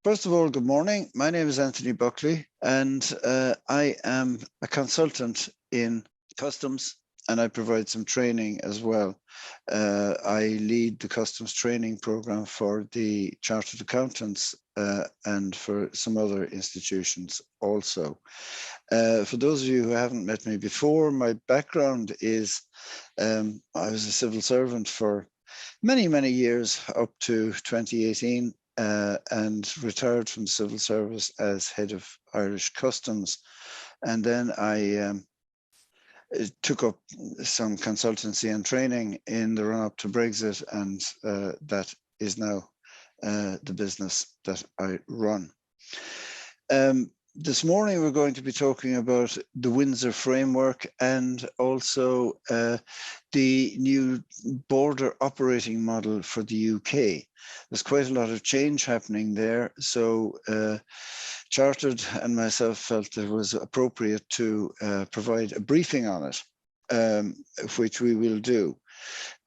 First of all, good morning. My name is Anthony Buckley, and I am a consultant in customs, and I provide some training as well. I lead the customs training program for the Chartered Accountants and for some other institutions also. For those of you who haven't met me before, my background is I was a civil servant for many, many years up to 2018. And retired from the civil service as head of Irish Customs. And then I took up some consultancy and training in the run-up to Brexit, and that is now the business that I run. This morning we're going to be talking about the Windsor Framework and also the new border operating model for the UK. There's quite a lot of change happening there, so Chartered and myself felt it was appropriate to provide a briefing on it, which we will do.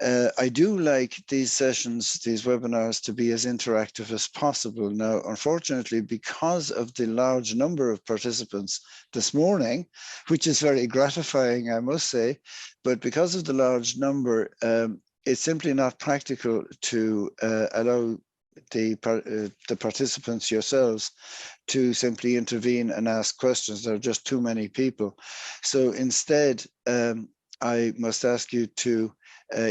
I do like these sessions, these webinars, to be as interactive as possible. Now, unfortunately, because of the large number of participants this morning, which is very gratifying, I must say, but because of the large number, it's simply not practical to allow the participants yourselves to simply intervene and ask questions. There are just too many people. So instead, I must ask you to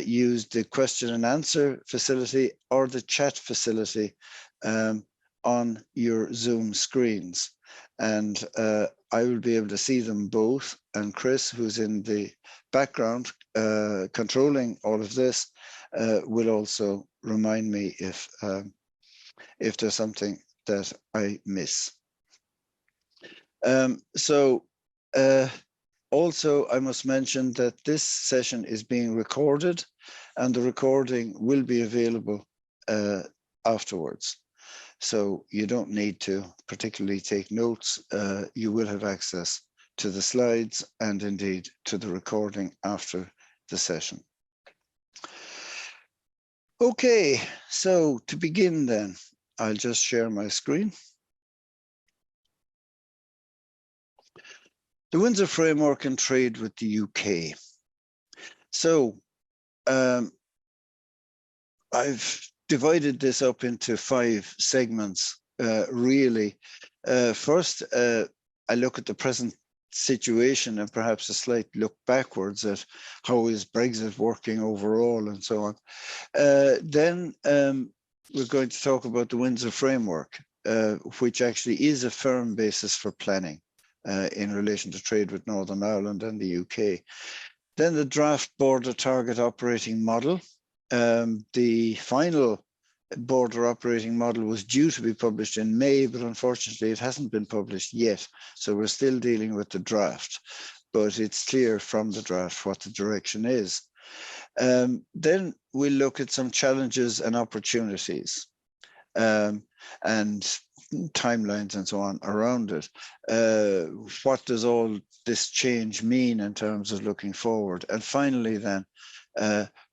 use the question and answer facility or the chat facility on your Zoom screens. And I will be able to see them both. And Chris, who's in the background controlling all of this, will also remind me if there's something that I miss. Also, I must mention that this session is being recorded, and the recording will be available afterwards. So you don't need to particularly take notes. You will have access to the slides and indeed to the recording after the session. Okay, so to begin then, I'll just share my screen. The Windsor Framework and Trade with the UK. So I've divided this up into 5 segments, really. First, I look at the present situation and perhaps a slight look backwards at how is Brexit working overall and so on. Then we're going to talk about the Windsor Framework, which actually is a firm basis for planning in relation to trade with Northern Ireland and the UK. Then the draft border target operating model. The final border operating model was due to be published in May, but unfortunately it hasn't been published yet. So we're still dealing with the draft, but it's clear from the draft what the direction is. Then we'll look at some challenges and opportunities and timelines and so on around it. What does all this change mean in terms of looking forward? And finally then,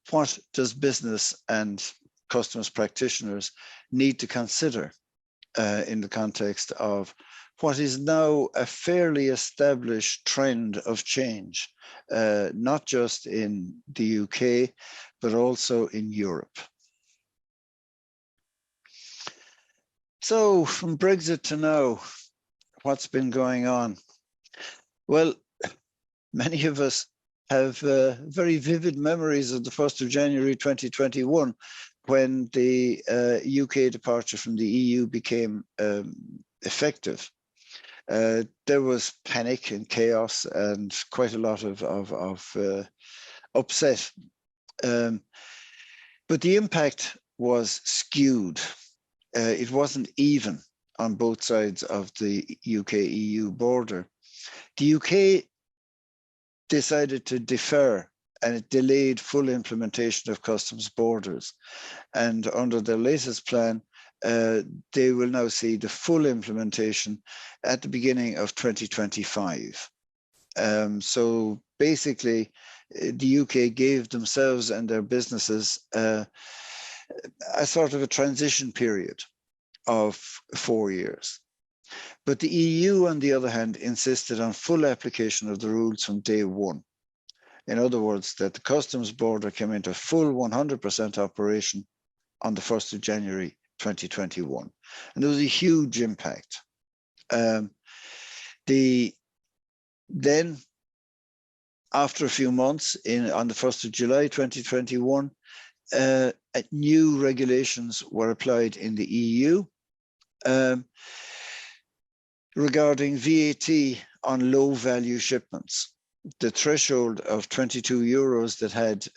what does business and customs practitioners need to consider in the context of what is now a fairly established trend of change, not just in the UK, but also in Europe. So from Brexit to now, what's been going on? Well, many of us have very vivid memories of the 1st of January 2021, when the UK departure from the EU became effective. There was panic and chaos and quite a lot of upset. But the impact was skewed. It wasn't even on both sides of the UK-EU border. The UK decided to defer, and it delayed full implementation of customs borders. And under their latest plan, they will now see the full implementation at the beginning of 2025. So basically, the UK gave themselves and their businesses a sort of a transition period of 4 years. But the EU, on the other hand, insisted on full application of the rules from day one. In other words, that the customs border came into full 100% operation on the 1st of January 2021. And there was a huge impact. Then, after a few months, on the 1st of July 2021, new regulations were applied in the EU regarding VAT on low-value shipments. The threshold of 22 euros that had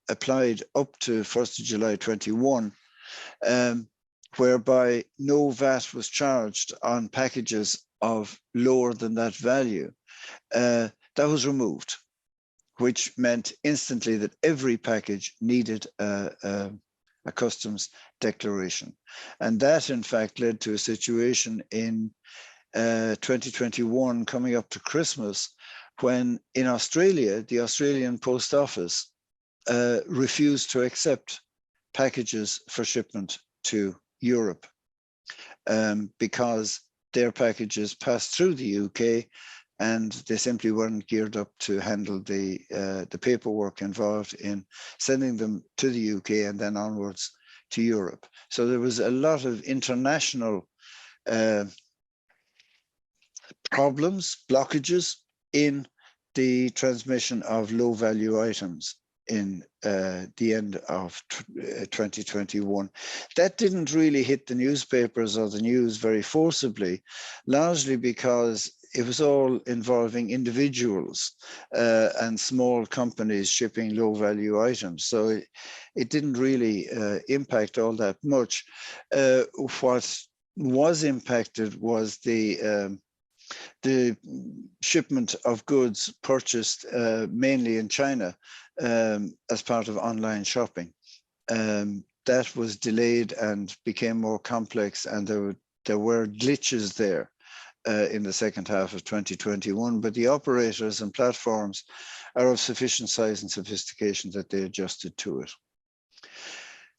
applied up to 1st of July 21, whereby no VAT was charged on packages of lower than that value, that was removed, which meant instantly that every package needed a customs declaration. And that, in fact, led to a situation in 2021, coming up to Christmas, when in Australia, the Australian Post Office refused to accept packages for shipment to Europe because their packages passed through the UK and they simply weren't geared up to handle the paperwork involved in sending them to the UK and then onwards to Europe. So there was a lot of international problems, blockages in the transmission of low-value items in the end of 2021. That didn't really hit the newspapers or the news very forcibly, largely because it was all involving individuals and small companies shipping low-value items. So it didn't really impact all that much. What was impacted was the shipment of goods purchased mainly in China as part of online shopping. That was delayed and became more complex, and there were glitches there in the second half of 2021, but the operators and platforms are of sufficient size and sophistication that they adjusted to it.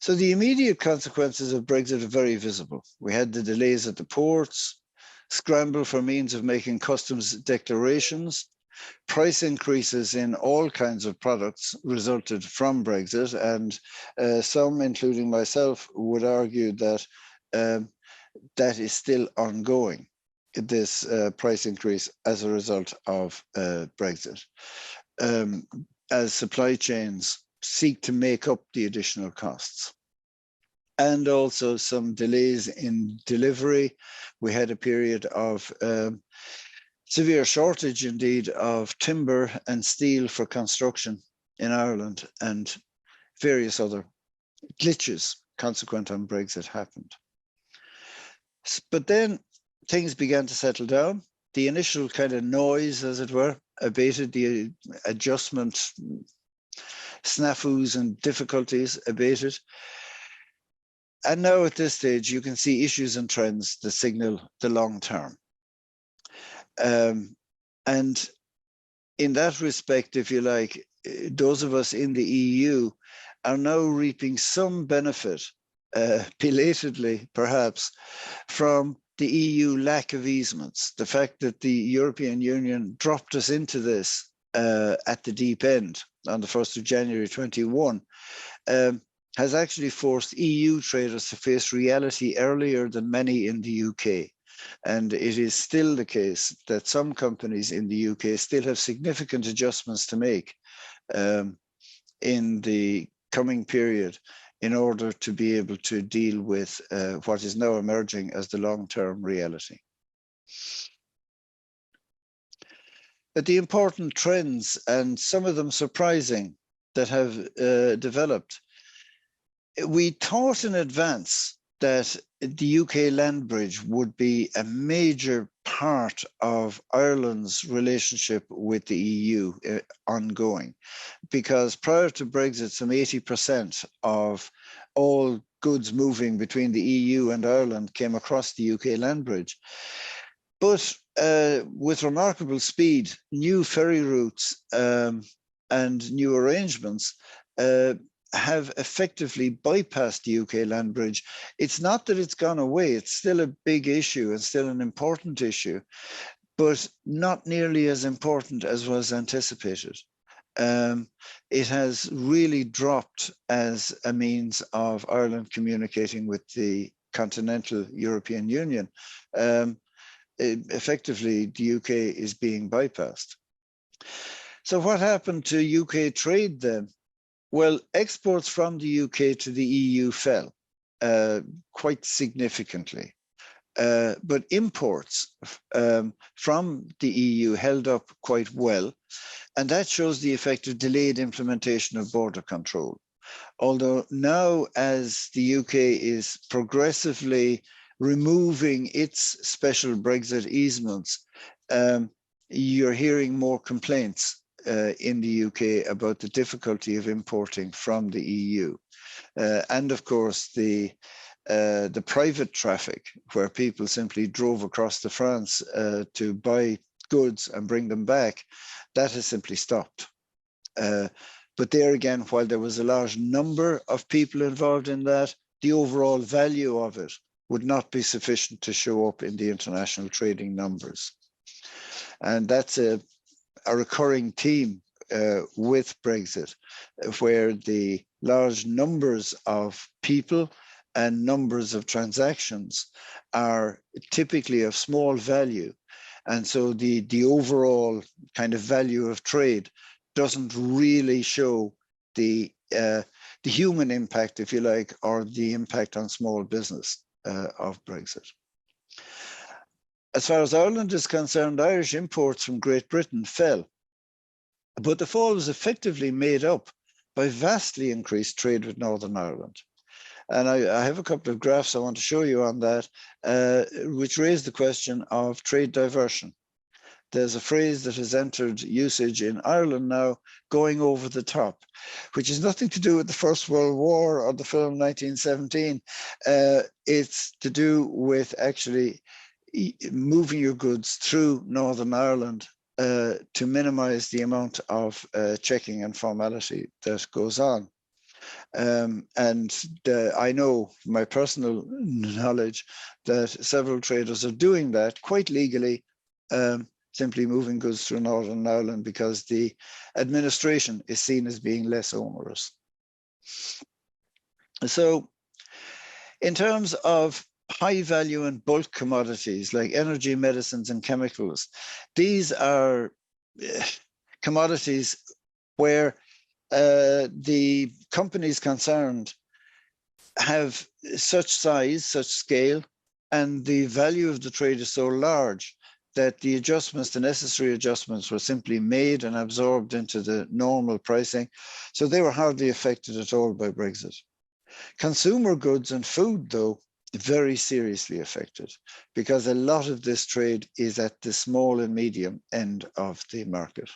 So the immediate consequences of Brexit are very visible. We had the delays at the ports, scramble for means of making customs declarations, price increases in all kinds of products resulted from Brexit, and some, including myself, would argue that that is still ongoing, this price increase as a result of Brexit, as supply chains seek to make up the additional costs. And also some delays in delivery. We had a period of severe shortage, indeed, of timber and steel for construction in Ireland, and various other glitches consequent on Brexit happened. But then things began to settle down. The initial kind of noise, as it were, abated. The adjustment snafus and difficulties abated. And now at this stage, you can see issues and trends that signal the long term. And in that respect, if you like, those of us in the EU are now reaping some benefit, belatedly perhaps, from the EU lack of easements. The fact that the European Union dropped us into this at the deep end on the 1st of January 21 has actually forced EU traders to face reality earlier than many in the UK. And it is still the case that some companies in the UK still have significant adjustments to make in the coming period in order to be able to deal with what is now emerging as the long-term reality. But the important trends, and some of them surprising, that have developed, we thought in advance that the UK land bridge would be a major part of Ireland's relationship with the EU ongoing, because prior to Brexit, some 80% of all goods moving between the EU and Ireland came across the UK land bridge. But with remarkable speed, new ferry routes and new arrangements have effectively bypassed the UK land bridge. It's not that it's gone away, it's still a big issue and still an important issue, but not nearly as important as was anticipated. It has really dropped as a means of Ireland communicating with the continental European Union. Effectively, the UK is being bypassed. So what happened to UK trade then? Well, exports from the UK to the EU fell quite significantly. But imports from the EU held up quite well, and that shows the effect of delayed implementation of border control. Although now, as the UK is progressively removing its special Brexit easements, you're hearing more complaints in the UK about the difficulty of importing from the EU. And of course, the private traffic, where people simply drove across to France to buy goods and bring them back, that has simply stopped. But there again, while there was a large number of people involved in that, the overall value of it would not be sufficient to show up in the international trading numbers. And that's a recurring theme with Brexit, where the large numbers of people and numbers of transactions are typically of small value. And so the overall kind of value of trade doesn't really show the human impact, if you like, or the impact on small business of Brexit. As far as Ireland is concerned, Irish imports from Great Britain fell, but the fall was effectively made up by vastly increased trade with Northern Ireland. And I have a couple of graphs I want to show you on that, which raise the question of trade diversion. There's a phrase that has entered usage in Ireland now, going over the top, which has nothing to do with the First World War or the film 1917. It's to do with actually moving your goods through Northern Ireland to minimize the amount of checking and formality that goes on. I know from my personal knowledge that several traders are doing that quite legally, simply moving goods through Northern Ireland because the administration is seen as being less onerous. So in terms of high value and bulk commodities like energy, medicines, and chemicals, these are commodities where the companies concerned have such size, such scale, and the value of the trade is so large that the adjustments, the necessary adjustments, were simply made and absorbed into the normal pricing. So they were hardly affected at all by Brexit. Consumer goods and food, though, very seriously affected, because a lot of this trade is at the small and medium end of the market.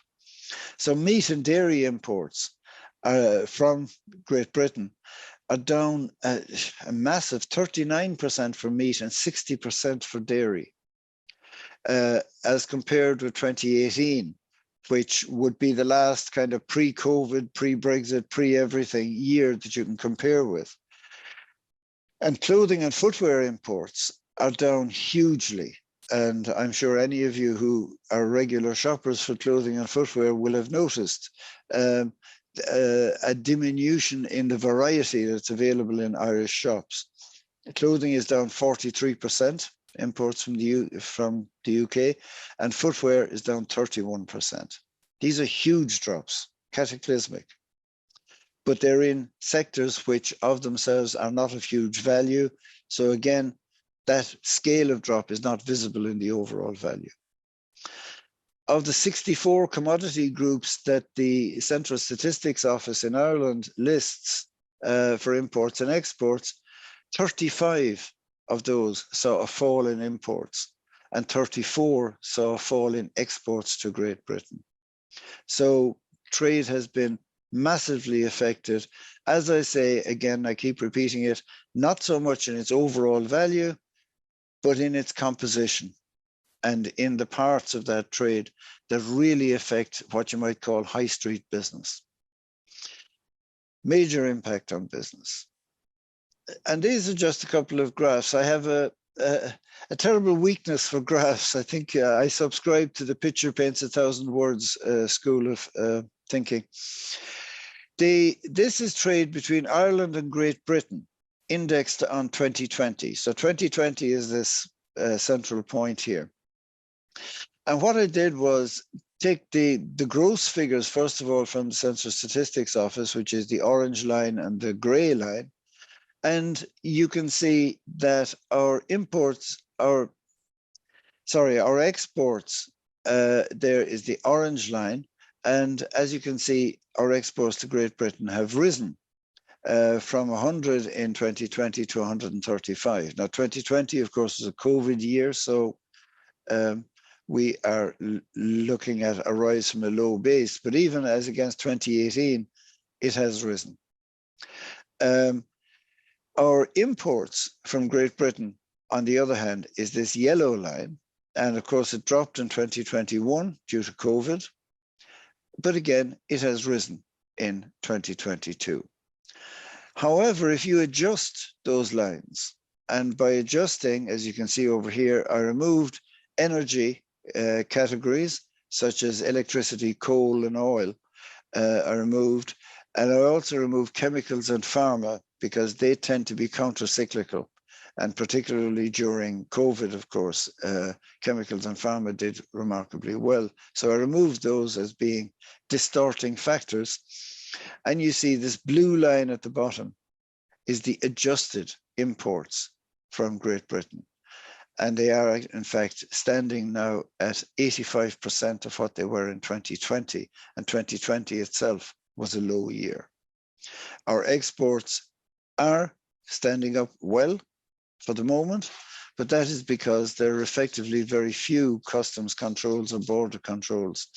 So meat and dairy imports from Great Britain are down a massive 39% for meat and 60% for dairy, as compared with 2018, which would be the last kind of pre-COVID, pre-Brexit, pre-everything year that you can compare with. And clothing and footwear imports are down hugely. And I'm sure any of you who are regular shoppers for clothing and footwear will have noticed a diminution in the variety that's available in Irish shops. Clothing is down 43%, imports from the UK, and footwear is down 31%. These are huge drops, cataclysmic. But they're in sectors which of themselves are not of huge value. So again, that scale of drop is not visible in the overall value. Of the 64 commodity groups that the Central Statistics Office in Ireland lists for imports and exports, 35 of those saw a fall in imports and 34 saw a fall in exports to Great Britain. So trade has been massively affected. As I say, again, I keep repeating it, not so much in its overall value, but in its composition and in the parts of that trade that really affect what you might call high street business. major impact on business. And these are just a couple of graphs. I have a terrible weakness for graphs. I think I subscribe to the picture paints 1,000 words school of thinking. This is trade between Ireland and Great Britain, indexed on 2020. So 2020 is this central point here. And what I did was take the gross figures, first of all, from the Census Statistics Office, which is the orange line and the grey line. And you can see that our exports, there is the orange line. And as you can see, our exports to Great Britain have risen from 100 in 2020 to 135. Now, 2020, of course, is a COVID year, so we are looking at a rise from a low base, but even as against 2018, it has risen. Our imports from Great Britain, on the other hand, is this yellow line. And of course, it dropped in 2021 due to COVID. But again, it has risen in 2022. However, if you adjust those lines, and by adjusting, as you can see over here, I removed energy categories such as electricity, coal, and oil. I removed, and I also removed chemicals and pharma because they tend to be counter-cyclical. And particularly during COVID, of course, chemicals and pharma did remarkably well. So I removed those as being distorting factors. And you see this blue line at the bottom is the adjusted imports from Great Britain. And they are, in fact, standing now at 85% of what they were in 2020. And 2020 itself was a low year. Our exports are standing up well for the moment, but that is because there are effectively very few customs controls or border controls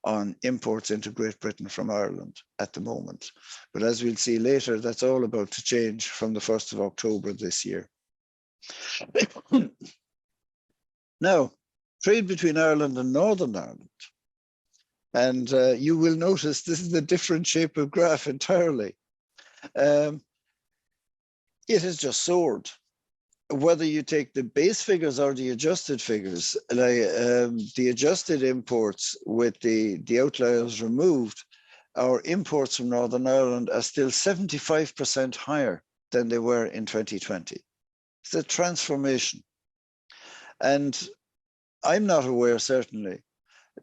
on imports into Great Britain from Ireland at the moment. But as we'll see later, that's all about to change from the 1st of October this year. Now, trade between Ireland and Northern Ireland. And you will notice this is a different shape of graph entirely. It has just soared. Whether you take the base figures or the adjusted figures, like the adjusted imports with the outliers removed, our imports from Northern Ireland are still 75% higher than they were in 2020. It's a transformation. And I'm not aware, certainly,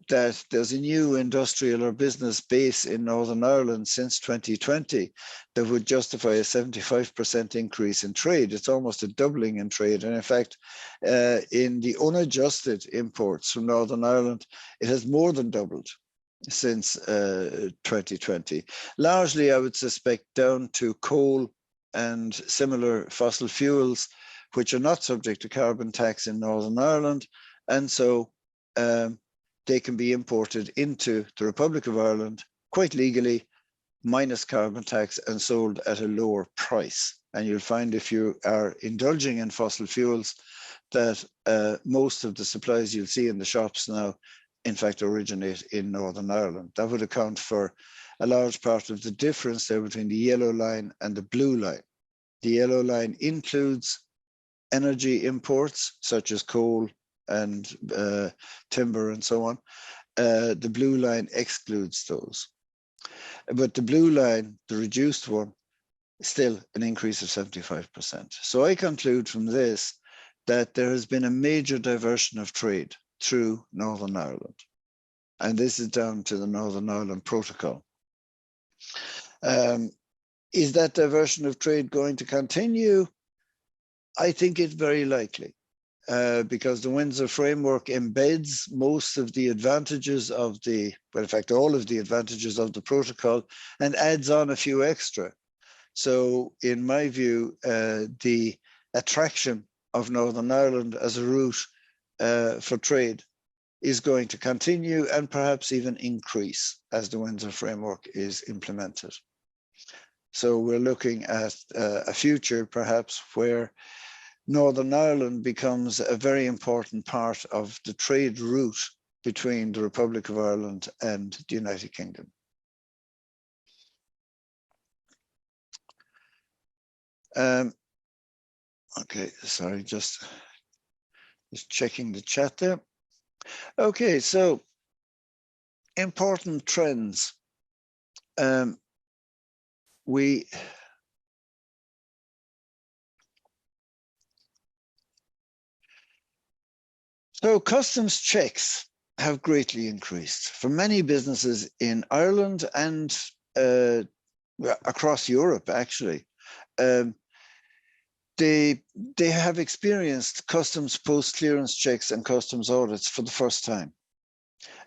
that there's a new industrial or business base in Northern Ireland since 2020 that would justify a 75% increase in trade. It's almost a doubling in trade. And in fact, in the unadjusted imports from Northern Ireland, it has more than doubled since 2020. Largely, I would suspect, down to coal and similar fossil fuels, which are not subject to carbon tax in Northern Ireland. And so they can be imported into the Republic of Ireland quite legally, minus carbon tax, and sold at a lower price. And you'll find if you are indulging in fossil fuels that most of the supplies you'll see in the shops now, in fact, originate in Northern Ireland. That would account for a large part of the difference there between the yellow line and the blue line. The yellow line includes energy imports, such as coal and timber and so on. The blue line excludes those. But the blue line, the reduced one, is still an increase of 75%. So I conclude from this that there has been a major diversion of trade through Northern Ireland. And this is down to the Northern Ireland Protocol. Is that diversion of trade going to continue? I think it's very likely. Because the Windsor Framework embeds most of the advantages of the, well, in fact, all of the advantages of the protocol and adds on a few extra. So in my view, the attraction of Northern Ireland as a route for trade is going to continue and perhaps even increase as the Windsor Framework is implemented. So we're looking at a future perhaps where Northern Ireland becomes a very important part of the trade route between the Republic of Ireland and the United Kingdom. Okay, sorry, just checking the chat there. Okay, so important trends. So customs checks have greatly increased for many businesses in Ireland and across Europe, actually. They have experienced customs post-clearance checks and customs audits for the first time.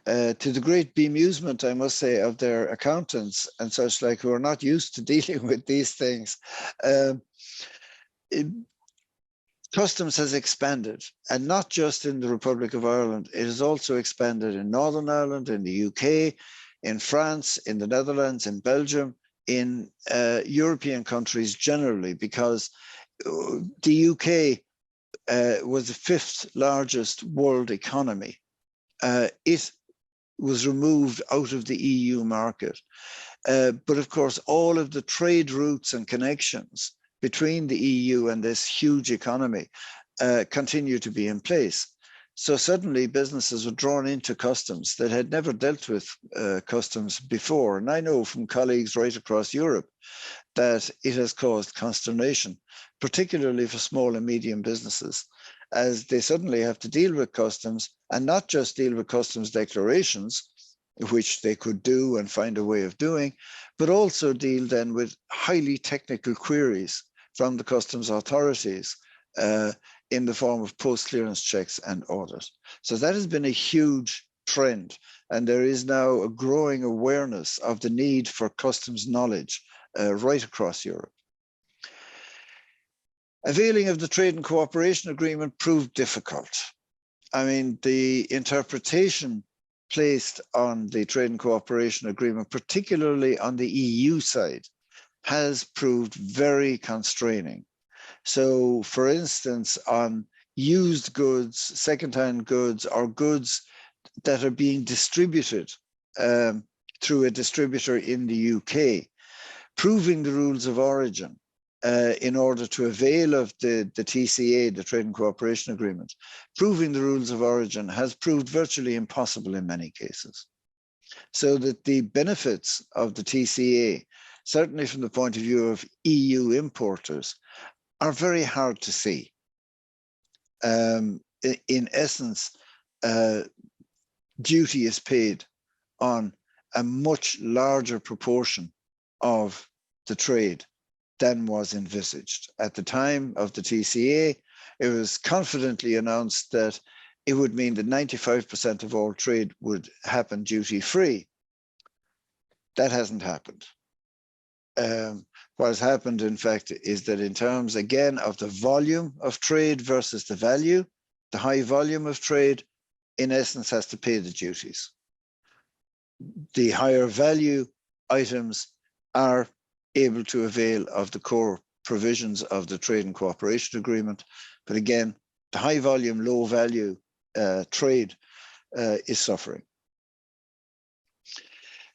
To the great bemusement, I must say, of their accountants and such like, who are not used to dealing with these things. Customs has expanded, and not just in the Republic of Ireland. It has also expanded in Northern Ireland, in the UK, in France, in the Netherlands, in Belgium, in European countries generally, because the UK was the fifth largest world economy. It was removed out of the EU market. But of course, all of the trade routes and connections between the EU and this huge economy continue to be in place. So suddenly businesses were drawn into customs that had never dealt with customs before. And I know from colleagues right across Europe that it has caused consternation, particularly for small and medium businesses, as they suddenly have to deal with customs, and not just deal with customs declarations, which they could do and find a way of doing, but also deal then with highly technical queries from the customs authorities in the form of post-clearance checks and audit. So that has been a huge trend, and there is now a growing awareness of the need for customs knowledge right across Europe. Availing of the Trade and Cooperation Agreement proved difficult. I mean, the interpretation placed on the Trade and Cooperation Agreement, particularly on the EU side, has proved very constraining. So, for instance, on used goods, second-hand goods, or goods that are being distributed through a distributor in the UK, proving the rules of origin in order to avail of the TCA, the Trade and Cooperation Agreement, proving the rules of origin has proved virtually impossible in many cases. So that the benefits of the TCA, certainly from the point of view of EU importers, are very hard to see. In essence, duty is paid on a much larger proportion of the trade than was envisaged. At the time of the TCA, it was confidently announced that it would mean that 95% of all trade would happen duty-free. That hasn't happened. What has happened, in fact, is that in terms, again, of the volume of trade versus the value, the high volume of trade, in essence, has to pay the duties. The higher value items are able to avail of the core provisions of the Trade and Cooperation Agreement. But again, the high volume, low value trade is suffering.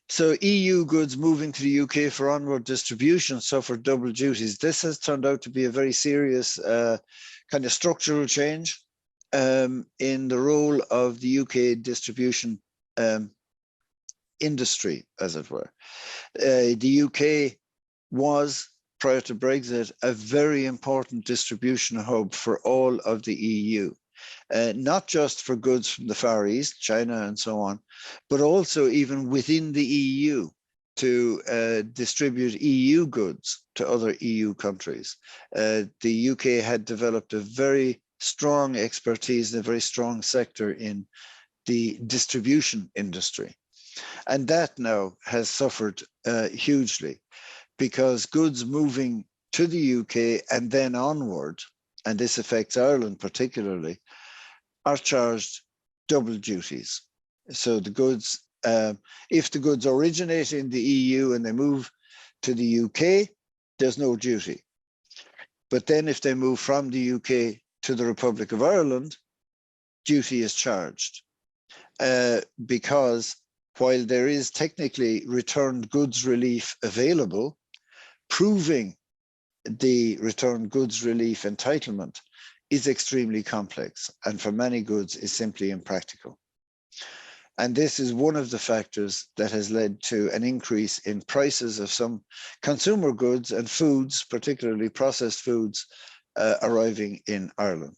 So EU goods moving to the UK for onward distribution suffered double duties. This has turned out to be a very serious kind of structural change in the role of the UK distribution industry, as it were. The UK was, prior to Brexit, a very important distribution hub for all of the EU. Not just for goods from the Far East, China and so on, but also even within the EU to distribute EU goods to other EU countries. The UK had developed a very strong expertise and a very strong sector in the distribution industry. And that now has suffered hugely, because goods moving to the UK and then onward, and this affects Ireland particularly, are charged double duties. So the goods, if the goods originate in the EU and they move to the UK, there's no duty. But then if they move from the UK to the Republic of Ireland, duty is charged. Because while there is technically returned goods relief available, proving the return goods relief entitlement is extremely complex, and for many goods is simply impractical. And this is one of the factors that has led to an increase in prices of some consumer goods and foods, particularly processed foods, arriving in Ireland,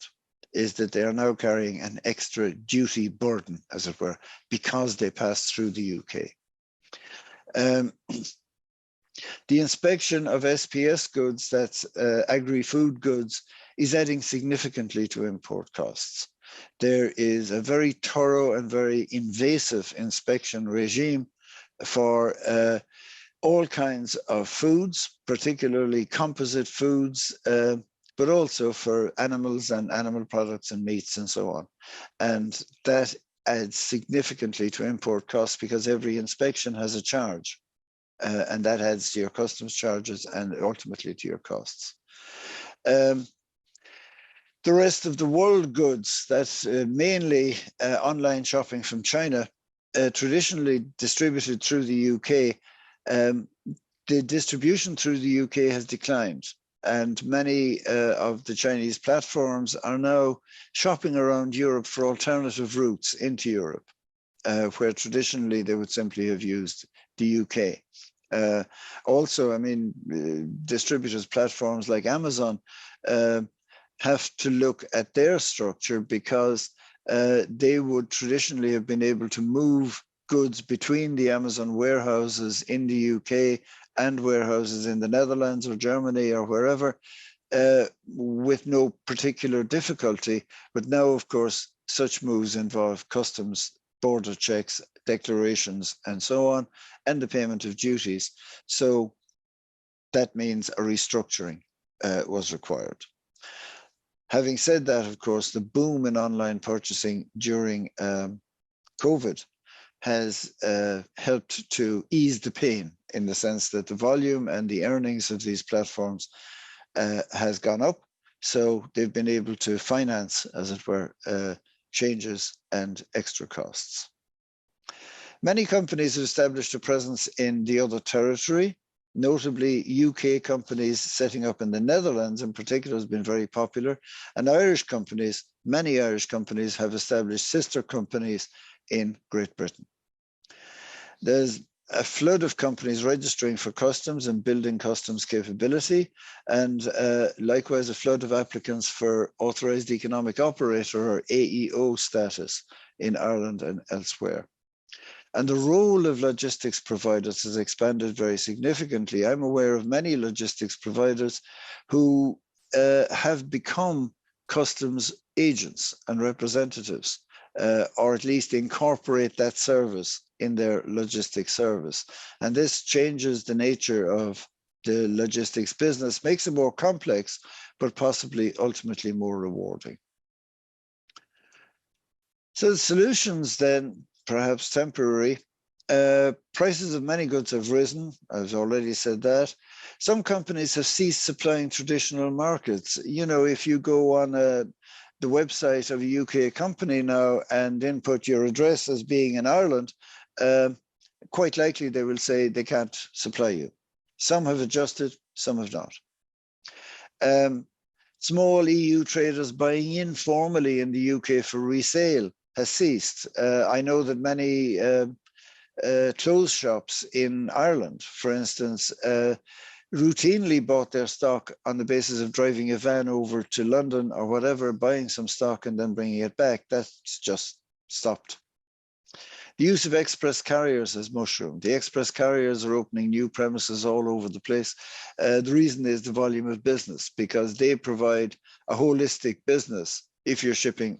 is that they are now carrying an extra duty burden, as it were, because they pass through the UK. The inspection of SPS goods, that's agri-food goods, is adding significantly to import costs. There is a very thorough and very invasive inspection regime for all kinds of foods, particularly composite foods, but also for animals and animal products and meats and so on. And that adds significantly to import costs because every inspection has a charge. And that adds to your customs charges and ultimately to your costs. The rest of the world goods, that's mainly online shopping from China, traditionally distributed through the UK, the distribution through the UK has declined. And many of the Chinese platforms are now shopping around Europe for alternative routes into Europe, where traditionally they would simply have used the UK. Also, I mean, distributors, platforms like Amazon have to look at their structure because they would traditionally have been able to move goods between the Amazon warehouses in the UK and warehouses in the Netherlands or Germany or wherever with no particular difficulty. But now, of course, such moves involve customs, border checks, declarations, and so on, and the payment of duties. So that means a restructuring was required. Having said that, of course, the boom in online purchasing during COVID has helped to ease the pain in the sense that the volume and the earnings of these platforms has gone up. So they've been able to finance, as it were, changes and extra costs. Many companies have established a presence in the other territory. Notably, UK companies setting up in the Netherlands in particular has been very popular. And Irish companies, many Irish companies have established sister companies in Great Britain. There's a flood of companies registering for customs and building customs capability, and likewise a flood of applicants for authorised economic operator or AEO status in Ireland and elsewhere. And the role of logistics providers has expanded very significantly. I'm aware of many logistics providers who have become customs agents and representatives, or at least incorporate that service in their logistics service. And this changes the nature of the logistics business, makes it more complex, but possibly ultimately more rewarding. So the solutions then, perhaps temporary. Prices of many goods have risen. I've already said that. Some companies have ceased supplying traditional markets. You know, if you go on the website of a UK company now and input your address as being in Ireland, quite likely they will say they can't supply you. Some have adjusted, some have not. Small EU traders buying informally in the UK for resale has ceased. I know that many clothes shops in Ireland, for instance, routinely bought their stock on the basis of driving a van over to London or whatever, buying some stock and then bringing it back. That's just stopped. The use of express carriers has mushroomed. The express carriers are opening new premises all over the place. The reason is the volume of business, because they provide a holistic business if you're shipping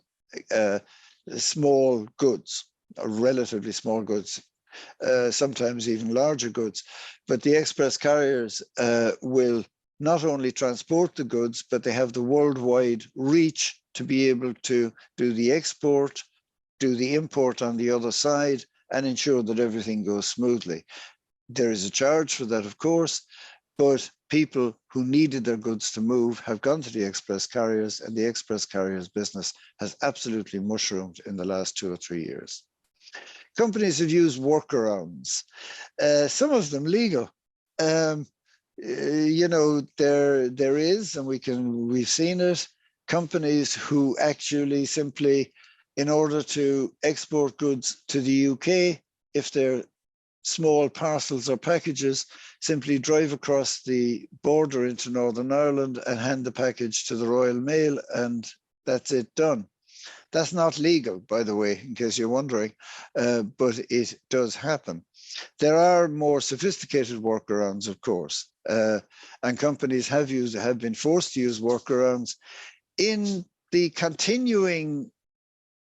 small goods, or relatively small goods, sometimes even larger goods. But the express carriers will not only transport the goods, but they have the worldwide reach to be able to do the export, do the import on the other side, and ensure that everything goes smoothly. There is a charge for that, of course, but people who needed their goods to move have gone to the express carriers, and the express carriers business has absolutely mushroomed in the last 2 or 3 years. Companies have used workarounds, some of them legal. you know, there is, and we've seen it, companies who actually simply, in order to export goods to the UK, if they're small parcels or packages, simply drive across the border into Northern Ireland and hand the package to the Royal Mail, and that's it, done. That's not legal, by the way, in case you're wondering, but it does happen. There are more sophisticated workarounds, of course, and companies have been forced to use workarounds in the continuing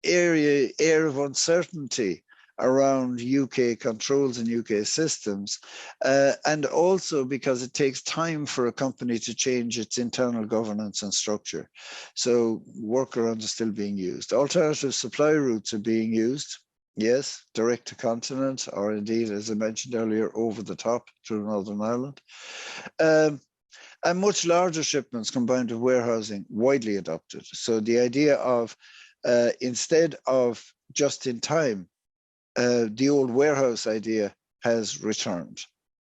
air of uncertainty around UK controls and UK systems, and also because it takes time for a company to change its internal governance and structure. So workarounds are still being used. Alternative supply routes are being used. Yes, direct to continent, or indeed, as I mentioned earlier, over the top through Northern Ireland. And much larger shipments combined with warehousing, widely adopted. So the idea of, instead of just in time, the old warehouse idea has returned,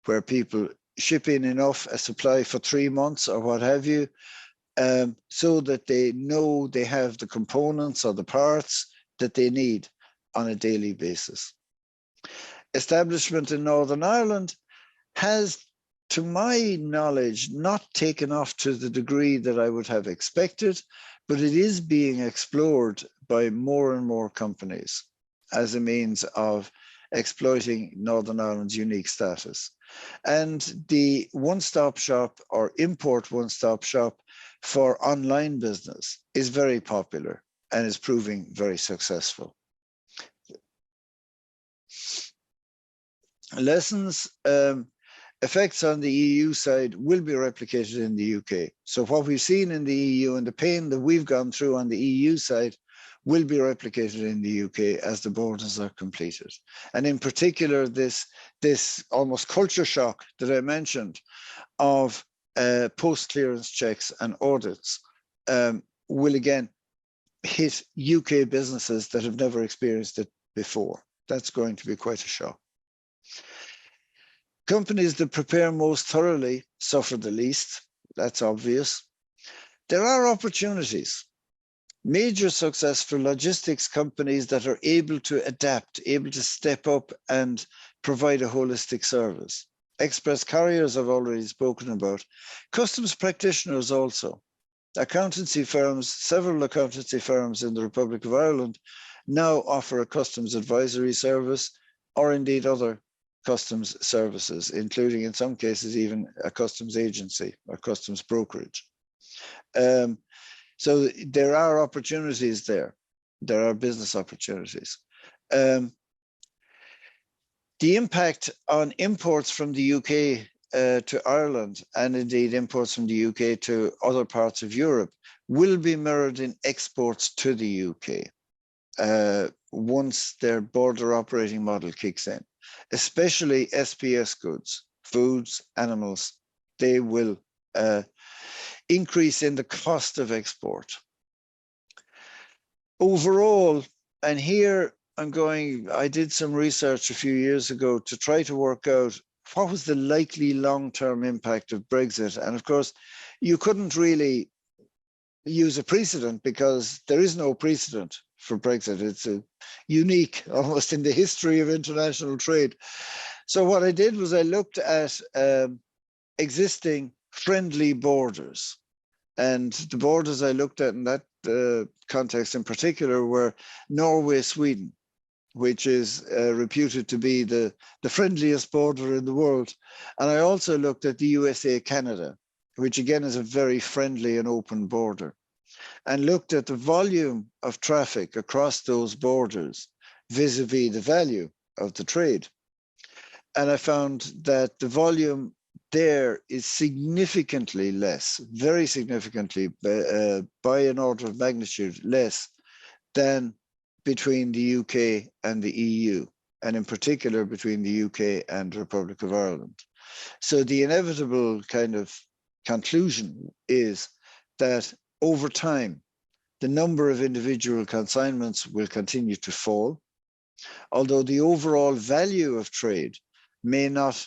where people ship in enough a supply for 3 months or what have you, so that they know they have the components or the parts that they need on a daily basis. Establishment in Northern Ireland has, to my knowledge, not taken off to the degree that I would have expected, but it is being explored by more and more companies as a means of exploiting Northern Ireland's unique status. And the one-stop shop or import one-stop shop for online business is very popular and is proving very successful. Lessons, effects on the EU side will be replicated in the UK. So what we've seen in the EU and the pain that we've gone through on the EU side will be replicated in the UK as the borders are completed. And in particular, this almost culture shock that I mentioned of post-clearance checks and audits will again hit UK businesses that have never experienced it before. That's going to be quite a shock. Companies that prepare most thoroughly suffer the least. That's obvious. There are opportunities. Major success for logistics companies that are able to adapt, able to step up and provide a holistic service. Express carriers I've already spoken about. Customs practitioners also. Accountancy firms, several accountancy firms in the Republic of Ireland now offer a customs advisory service, or indeed other customs services, including in some cases even a customs agency or customs brokerage. So there are opportunities there. There are business opportunities. The impact on imports from the UK to Ireland, and indeed imports from the UK to other parts of Europe, will be mirrored in exports to the UK once their border operating model kicks in, especially SPS goods, foods, animals. They will increase in the cost of export. Overall, and here I did some research a few years ago to try to work out what was the likely long-term impact of Brexit. And of course, you couldn't really use a precedent because there is no precedent for Brexit. It's unique almost in the history of international trade. So what I did was I looked at existing friendly borders. And the borders I looked at in that context in particular were Norway, Sweden, which is reputed to be the friendliest border in the world. And I also looked at the USA, Canada, which again is a very friendly and open border, and looked at the volume of traffic across those borders vis-a-vis the value of the trade. And I found that the volume there is significantly less, very significantly, by an order of magnitude less than between the UK and the EU, and in particular between the UK and the Republic of Ireland. So the inevitable kind of conclusion is that over time, the number of individual consignments will continue to fall, although the overall value of trade may not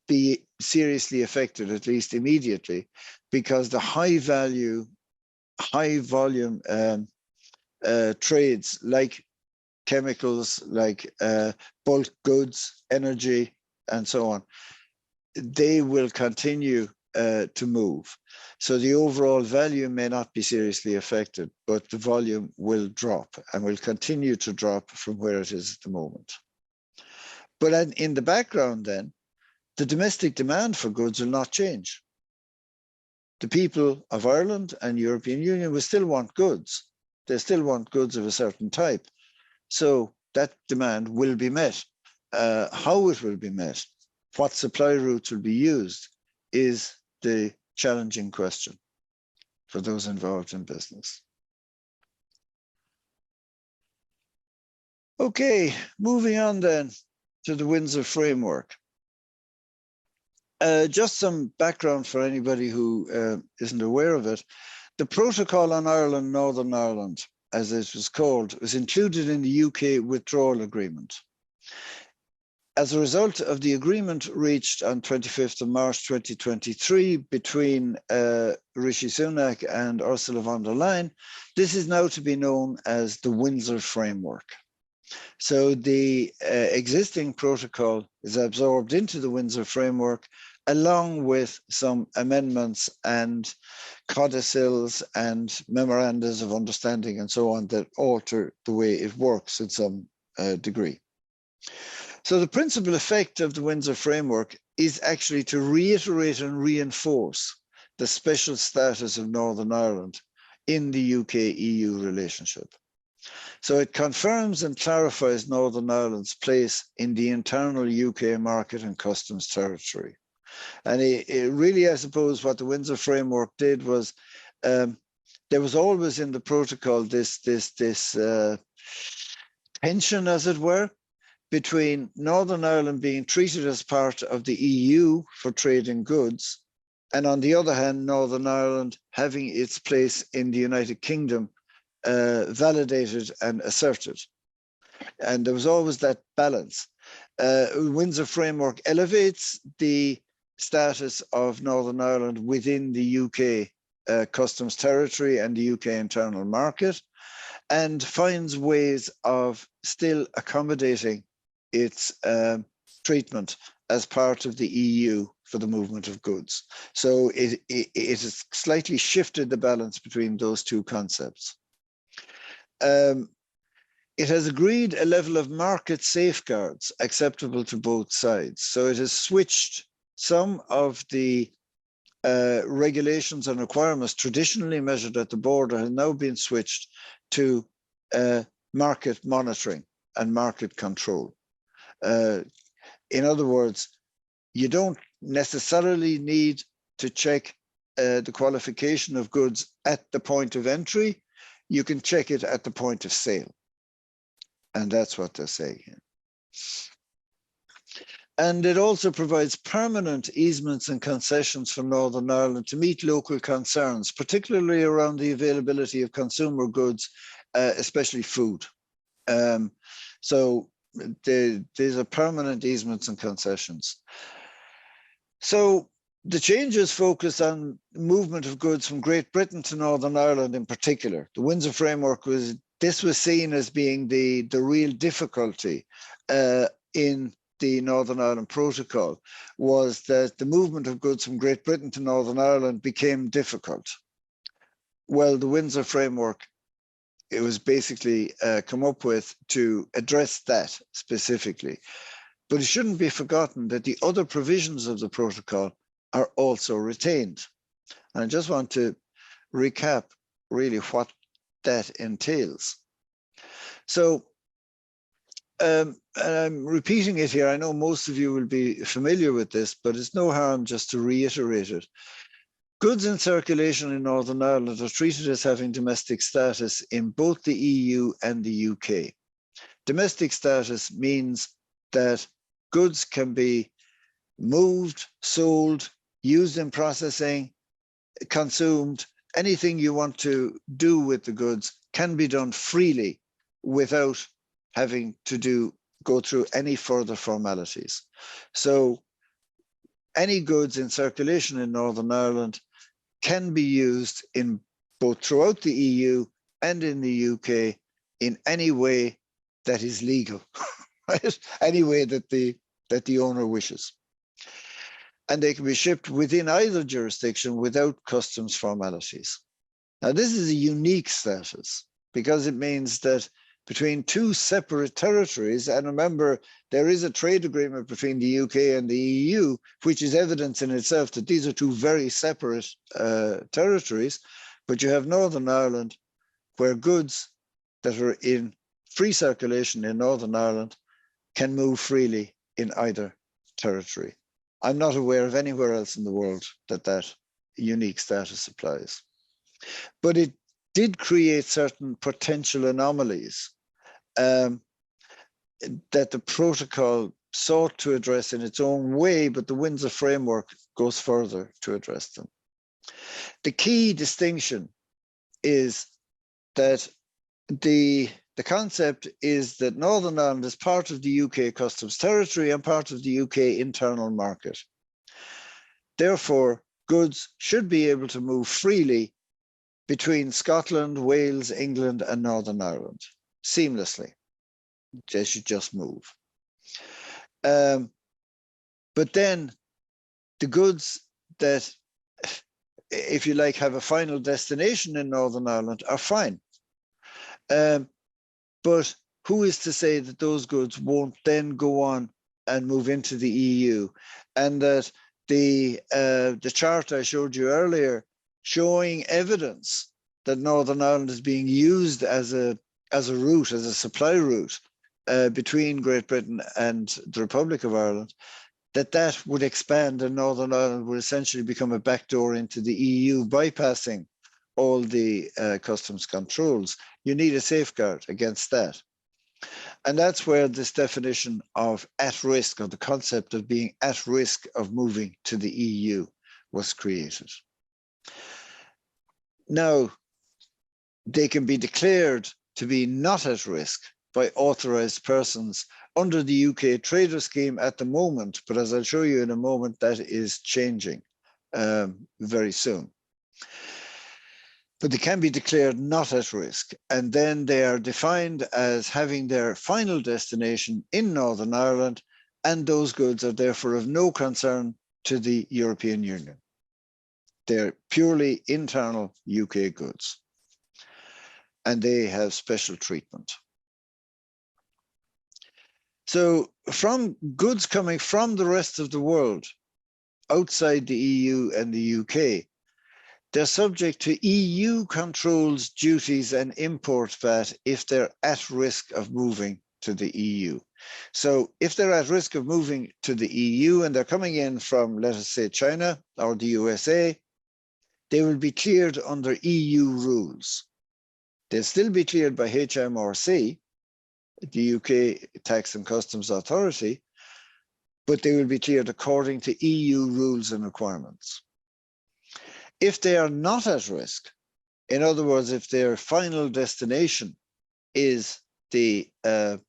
be seriously affected, at least immediately, because the high value, high volume trades like chemicals, like bulk goods, energy, and so on, they will continue to move. So the overall value may not be seriously affected, but the volume will drop and will continue to drop from where it is at the moment. But in the background then, the domestic demand for goods will not change. The people of Ireland and European Union will still want goods. They still want goods of a certain type. So that demand will be met. How it will be met, what supply routes will be used, is the challenging question for those involved in business. Okay, moving on then to the Windsor Framework. Just some background for anybody who isn't aware of it. The Protocol on Ireland, Northern Ireland, as it was called, was included in the UK withdrawal agreement. As a result of the agreement reached on 25th of March 2023 between Rishi Sunak and Ursula von der Leyen, this is now to be known as the Windsor Framework. So the existing protocol is absorbed into the Windsor Framework, along with some amendments and codicils and memorandums of understanding and so on that alter the way it works in some degree. So the principal effect of the Windsor Framework is actually to reiterate and reinforce the special status of Northern Ireland in the UK-EU relationship. So it confirms and clarifies Northern Ireland's place in the internal UK market and customs territory. And it really, I suppose, what the Windsor Framework did was, there was always in the protocol this tension, as it were, between Northern Ireland being treated as part of the EU for trade in goods, and on the other hand, Northern Ireland having its place in the United Kingdom validated and asserted. And there was always that balance. Windsor Framework elevates the status of Northern Ireland within the UK customs territory and the UK internal market, and finds ways of still accommodating its treatment as part of the EU for the movement of goods. So it has slightly shifted the balance between those two concepts. It has agreed a level of market safeguards acceptable to both sides. So it has switched some of the regulations and requirements traditionally measured at the border have now been switched to market monitoring and market control. In other words, you don't necessarily need to check the qualification of goods at the point of entry. You can check it at the point of sale. And that's what they're saying here. And it also provides permanent easements and concessions for Northern Ireland to meet local concerns, particularly around the availability of consumer goods, especially food. So these are permanent easements and concessions. So the changes focus on movement of goods from Great Britain to Northern Ireland in particular. The Windsor Framework was seen as being the real difficulty in the Northern Ireland Protocol, was that the movement of goods from Great Britain to Northern Ireland became difficult. Well, the Windsor Framework, it was basically come up with to address that specifically. But it shouldn't be forgotten that the other provisions of the protocol are also retained. And I just want to recap really what that entails. So, and I'm repeating it here. I know most of you will be familiar with this, but it's no harm just to reiterate it. Goods in circulation in Northern Ireland are treated as having domestic status in both the EU and the UK. Domestic status means that goods can be moved, sold, used in processing, consumed. Anything you want to do with the goods can be done freely without having to go through any further formalities. So any goods in circulation in Northern Ireland can be used in both throughout the EU and in the UK in any way that is legal, right? Any way that the owner wishes. And they can be shipped within either jurisdiction without customs formalities. Now, this is a unique status because it means that between two separate territories, and remember, there is a trade agreement between the UK and the EU, which is evidence in itself that these are two very separate territories, but you have Northern Ireland, where goods that are in free circulation in Northern Ireland can move freely in either territory. I'm not aware of anywhere else in the world that unique status applies. But it did create certain potential anomalies that the protocol sought to address in its own way, but the Windsor Framework goes further to address them. The key distinction is that the concept is that Northern Ireland is part of the UK customs territory and part of the UK internal market. Therefore, goods should be able to move freely between Scotland, Wales, England, and Northern Ireland seamlessly. They should just move. But then the goods that, if you like, have a final destination in Northern Ireland are fine. But who is to say that those goods won't then go on and move into the EU? And that the chart I showed you earlier showing evidence that Northern Ireland is being used as a route, as a supply route between Great Britain and the Republic of Ireland, that would expand and Northern Ireland would essentially become a backdoor into the EU, bypassing all the customs controls. You need a safeguard against that. And that's where this definition of at risk, or the concept of being at risk of moving to the EU, was created. Now, they can be declared to be not at risk by authorised persons under the UK trader scheme at the moment, but as I'll show you in a moment, that is changing very soon. But they can be declared not at risk, and then they are defined as having their final destination in Northern Ireland, and those goods are therefore of no concern to the European Union. They're purely internal UK goods, and they have special treatment. So from goods coming from the rest of the world, outside the EU and the UK, they're subject to EU controls, duties, and import VAT if they're at risk of moving to the EU. So if they're at risk of moving to the EU and they're coming in from, let us say, China or the USA, they will be cleared under EU rules. They'll still be cleared by HMRC, the UK Tax and Customs Authority, but they will be cleared according to EU rules and requirements. If they are not at risk, in other words, if their final destination is Northern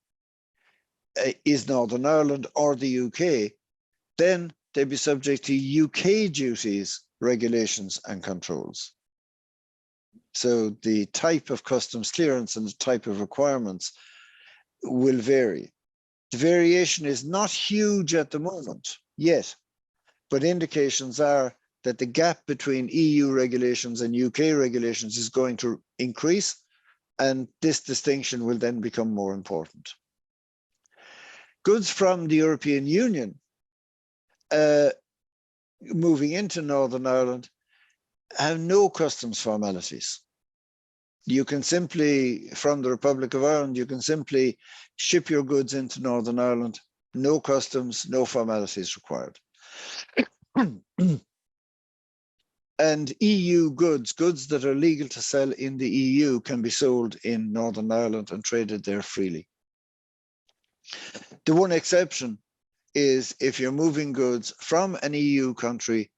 Ireland or the UK, then they'd be subject to UK duties, regulations, and controls. So the type of customs clearance and the type of requirements will vary. The variation is not huge at the moment yet, but indications are that the gap between EU regulations and UK regulations is going to increase, and this distinction will then become more important. Goods from the European Union moving into Northern Ireland have no customs formalities. You can simply, from the Republic of Ireland, you can simply ship your goods into Northern Ireland, no customs, no formalities required. And EU goods that are legal to sell in the EU can be sold in Northern Ireland and traded there freely. The one exception is if you're moving goods from an EU country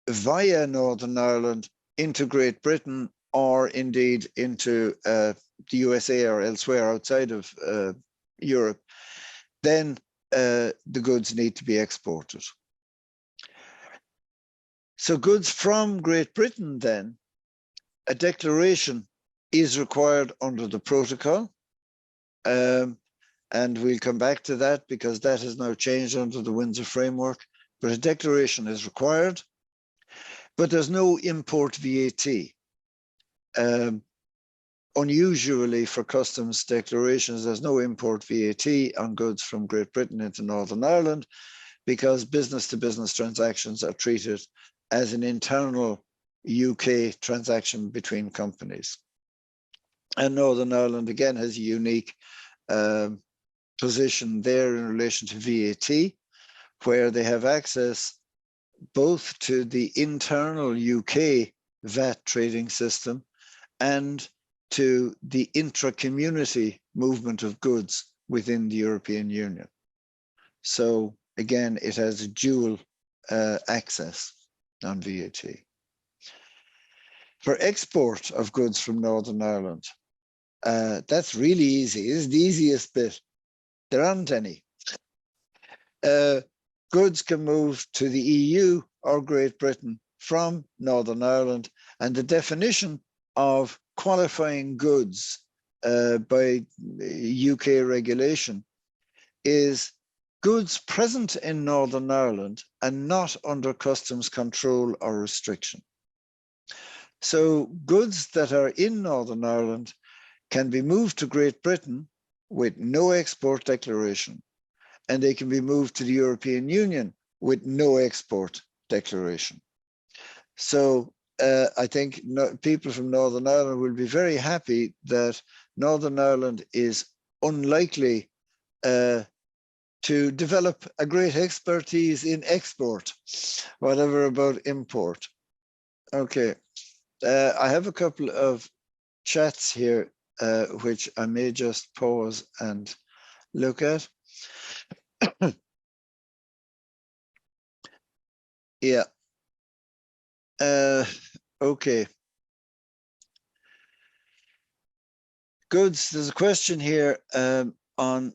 via Northern Ireland into Great Britain, or indeed into the USA or elsewhere outside of Europe, then the goods need to be exported. So goods from Great Britain, then, a declaration is required under the protocol. And we'll come back to that because that has now changed under the Windsor Framework. But a declaration is required, but there's no import VAT. Unusually for customs declarations, there's no import VAT on goods from Great Britain into Northern Ireland because business-to-business transactions are treated as an internal UK transaction between companies. And Northern Ireland, again, has a unique position there in relation to VAT, where they have access both to the internal UK VAT trading system and to the intra-community movement of goods within the European Union. So again, it has a dual access on VAT. For export of goods from Northern Ireland, that's really easy. It's the easiest bit. There aren't any. Goods can move to the EU or Great Britain from Northern Ireland, and the definition of qualifying goods by UK regulation is goods present in Northern Ireland and not under customs control or restriction. So goods that are in Northern Ireland can be moved to Great Britain with no export declaration, and they can be moved to the European Union with no export declaration. So I think people from Northern Ireland will be very happy that Northern Ireland is unlikely to develop a great expertise in export, whatever about import. Okay, I have a couple of chats here, which I may just pause and look at. Yeah. Okay. Goods, there's a question here on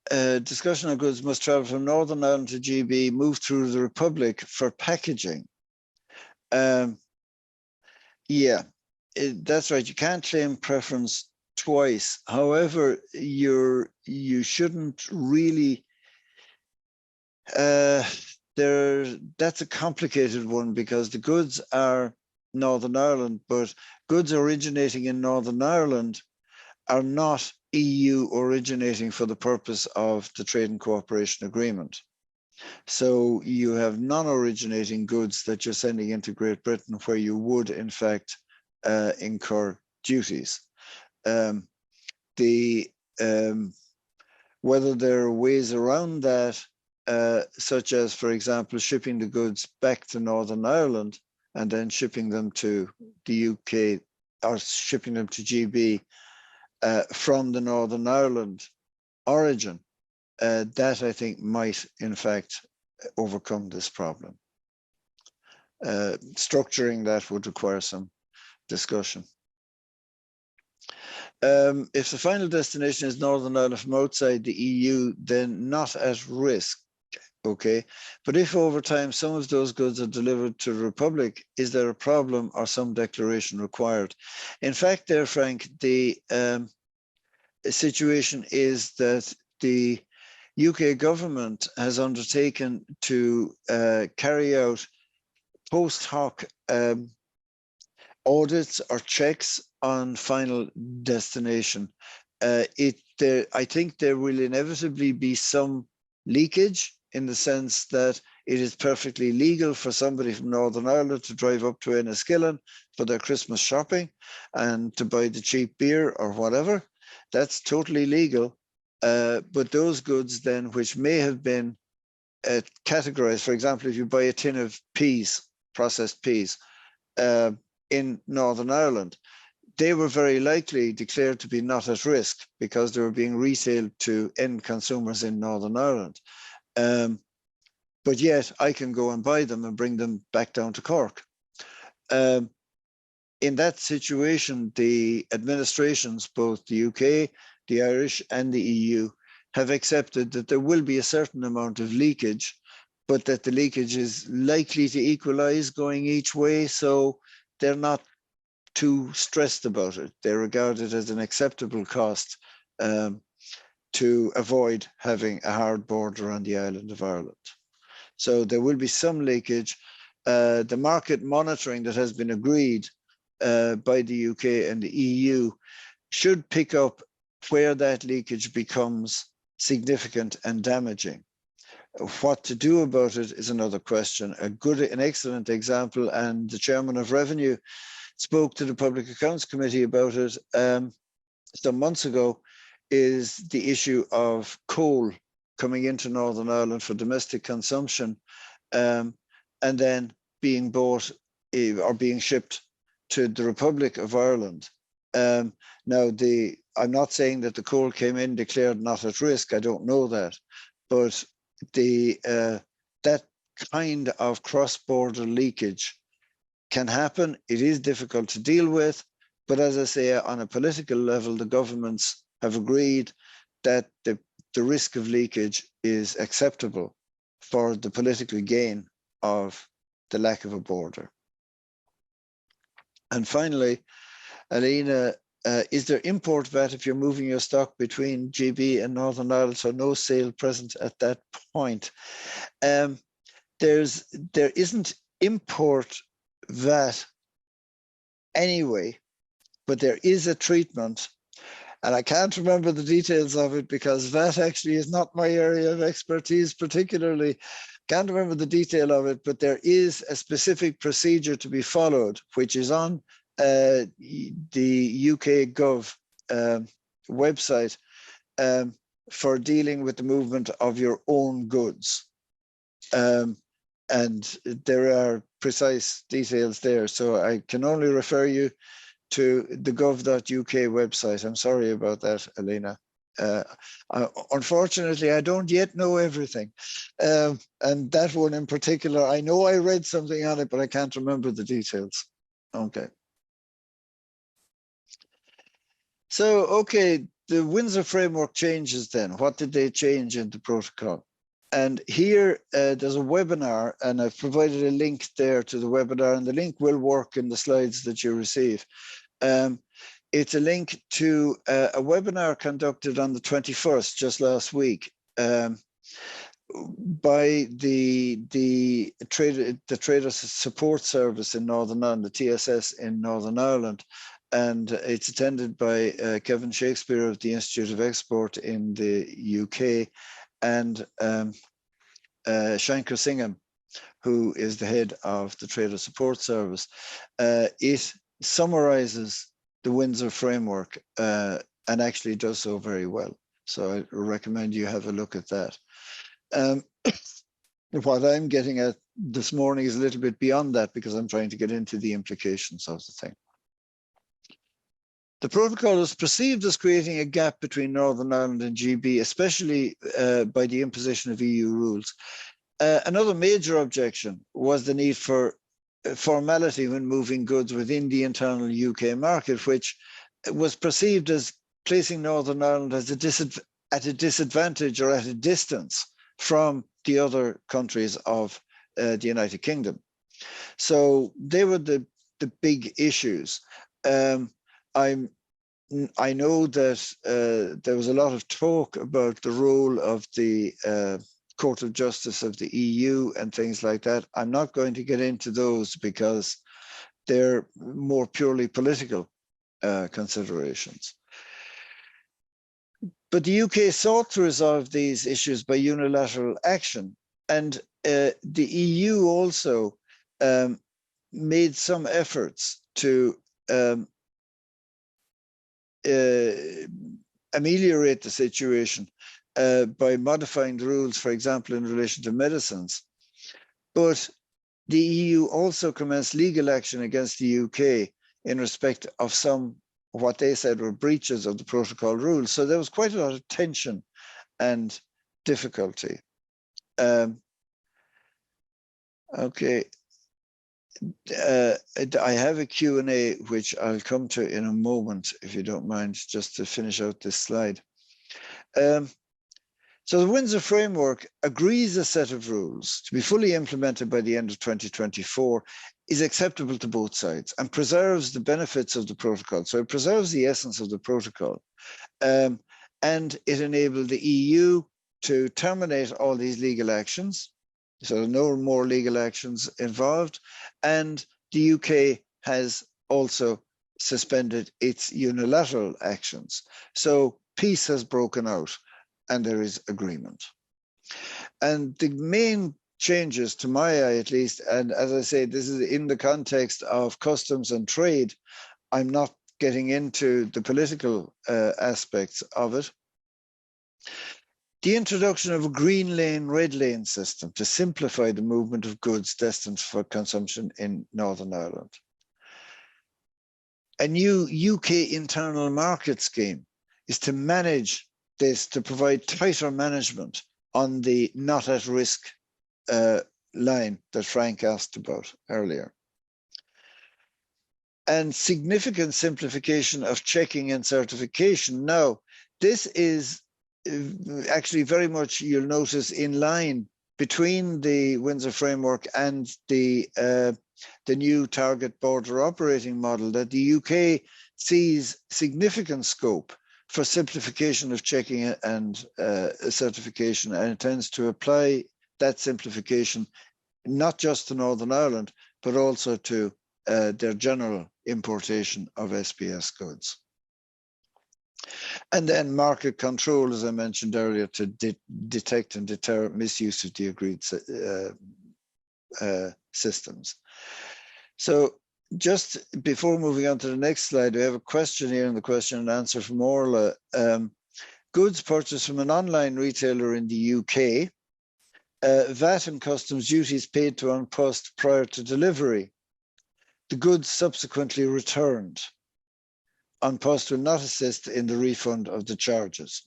discussion of goods must travel from Northern Ireland to GB, move through the Republic for packaging. Yeah, that's right. You can't claim preference twice. However, you shouldn't really. That's a complicated one because the goods are Northern Ireland, but goods originating in Northern Ireland are not EU originating for the purpose of the Trade and Cooperation Agreement. So you have non-originating goods that you're sending into Great Britain where you would, in fact, incur duties. Whether there are ways around that, such as, for example, shipping the goods back to Northern Ireland and then shipping them to the UK or shipping them to GB from the Northern Ireland origin, that I think might, in fact, overcome this problem. Structuring that would require some discussion. If the final destination is Northern Ireland from outside the EU, then not at risk. Okay, but if over time some of those goods are delivered to the Republic, is there a problem or some declaration required? In fact, there, Frank, the situation is that the UK government has undertaken to carry out post hoc audits or checks on final destination. I think there will inevitably be some leakage in the sense that it is perfectly legal for somebody from Northern Ireland to drive up to Enniskillen for their Christmas shopping and to buy the cheap beer or whatever. That's totally legal. But those goods then, which may have been categorized, for example, if you buy a tin of peas, processed peas, in Northern Ireland, they were very likely declared to be not at risk because they were being retailed to end consumers in Northern Ireland. But yet I can go and buy them and bring them back down to Cork. In that situation, the administrations, both the UK, the Irish and the EU, have accepted that there will be a certain amount of leakage, but that the leakage is likely to equalize going each way. So they're not too stressed about it. They regard it as an acceptable cost to avoid having a hard border on the island of Ireland. So there will be some leakage. The market monitoring that has been agreed by the UK and the EU should pick up where that leakage becomes significant and damaging. What to do about it is another question. An excellent example, and the Chairman of Revenue spoke to the Public Accounts Committee about it some months ago, is the issue of coal coming into Northern Ireland for domestic consumption, and then being bought or being shipped to the Republic of Ireland. Now, I'm not saying that the coal came in declared not at risk. I don't know that, but that kind of cross-border leakage can happen. It is difficult to deal with, but as I say, on a political level, the governments have agreed that the risk of leakage is acceptable for the political gain of the lack of a border. And finally, Alina, is there import VAT if you're moving your stock between GB and Northern Ireland, so no sale present at that point? There isn't import VAT anyway, but there is a treatment, and I can't remember the details of it because VAT actually is not my area of expertise particularly. Can't remember the detail of it, but there is a specific procedure to be followed, which is on the UK Gov website for dealing with the movement of your own goods. And there are precise details there. So I can only refer you to the gov.uk website. I'm sorry about that, Elena. Unfortunately, I don't yet know everything. And that one in particular, I know I read something on it, but I can't remember the details. Okay. So, okay, the Windsor Framework changes then. What did they change in the protocol? And here there's a webinar, and I've provided a link there to the webinar, and the link will work in the slides that you receive. It's a link to a webinar conducted on the 21st, just last week, by the Trader Support Service in Northern Ireland, the TSS in Northern Ireland. And it's attended by Kevin Shakespeare of the Institute of Export in the UK, and Shankar Singham, who is the head of the Trader Support Service. It summarizes the Windsor Framework and actually does so very well. So I recommend you have a look at that. What I'm getting at this morning is a little bit beyond that, because I'm trying to get into the implications of the thing. The protocol is perceived as creating a gap between Northern Ireland and GB, especially by the imposition of EU rules. Another major objection was the need for formality when moving goods within the internal UK market, which was perceived as placing Northern Ireland as at a disadvantage or at a distance from the other countries of the United Kingdom. So they were the big issues. I know that there was a lot of talk about the role of the Court of Justice of the EU and things like that. I'm not going to get into those because they're more purely political considerations. But the UK sought to resolve these issues by unilateral action, and the EU also made some efforts to ameliorate the situation by modifying the rules, for example, in relation to medicines. But the EU also commenced legal action against the UK in respect of some, what they said were breaches of the protocol rules. So there was quite a lot of tension and difficulty. Okay. I have a Q&A, which I'll come to in a moment, if you don't mind, just to finish out this slide. So the Windsor Framework agrees a set of rules to be fully implemented by the end of 2024 is acceptable to both sides and preserves the benefits of the protocol. So it preserves the essence of the protocol. And it enabled the EU to terminate all these legal actions. So no more legal actions involved. And the UK has also suspended its unilateral actions. So peace has broken out and there is agreement. And the main changes, to my eye at least, and as I say, this is in the context of customs and trade, I'm not getting into the political aspects of it. The introduction of a green lane, red lane system to simplify the movement of goods destined for consumption in Northern Ireland. A new UK internal market scheme is to manage this, to provide tighter management on the not at risk line that Frank asked about earlier. And significant simplification of checking and certification. Now, this is actually very much, you'll notice, in line between the Windsor Framework and the new target border operating model, that the UK sees significant scope for simplification of checking and certification, and intends to apply that simplification not just to Northern Ireland, but also to their general importation of SPS goods. And then market control, as I mentioned earlier, to detect and deter misuse of the agreed systems. So just before moving on to the next slide, we have a question here in the question and answer from Orla. Goods purchased from an online retailer in the UK, VAT and customs duties paid to An Post prior to delivery. The goods subsequently returned. An Post will not assist in the refund of the charges.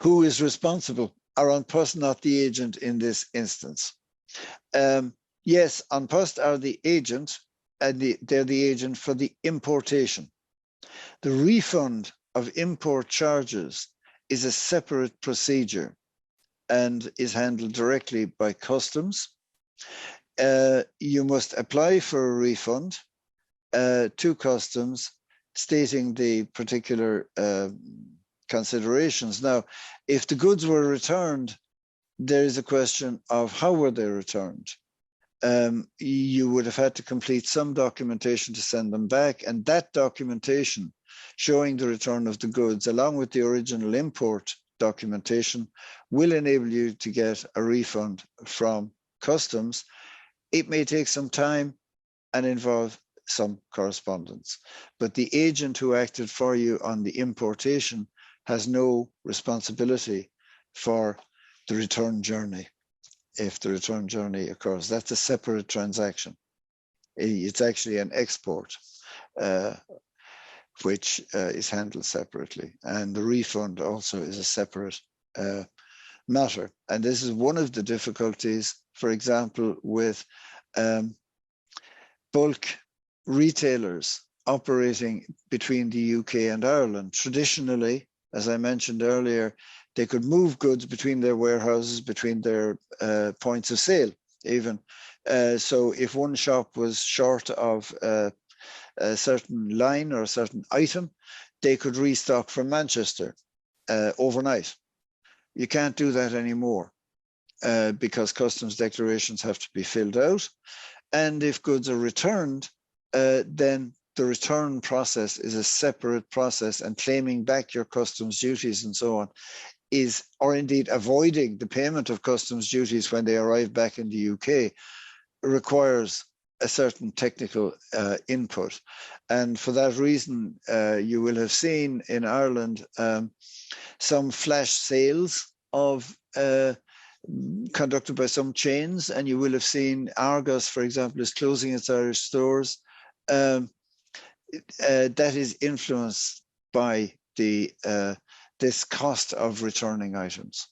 Who is responsible? Are An Post not the agent in this instance? Yes, An Post are the agent, and they're the agent for the importation. The refund of import charges is a separate procedure and is handled directly by customs. You must apply for a refund to customs, stating the particular considerations. Now, if the goods were returned, there is a question of how were they returned? You would have had to complete some documentation to send them back, and that documentation showing the return of the goods, along with the original import documentation, will enable you to get a refund from customs. It may take some time and involve some correspondence, but the agent who acted for you on the importation has no responsibility for the return journey. If the return journey occurs, that's a separate transaction. It's actually an export, which is handled separately, and the refund also is a separate matter. And this is one of the difficulties, for example, with bulk retailers operating between the UK and Ireland. Traditionally, as I mentioned earlier, they could move goods between their warehouses, between their points of sale even. So if one shop was short of a certain line or a certain item, they could restock from Manchester overnight. You can't do that anymore because customs declarations have to be filled out. And if goods are returned, then the return process is a separate process, and claiming back your customs duties and so on is, or indeed avoiding the payment of customs duties when they arrive back in the UK, requires a certain technical input. And for that reason, you will have seen in Ireland some flash sales of conducted by some chains, and you will have seen Argos, for example, is closing its Irish stores. That is influenced by the this cost of returning items.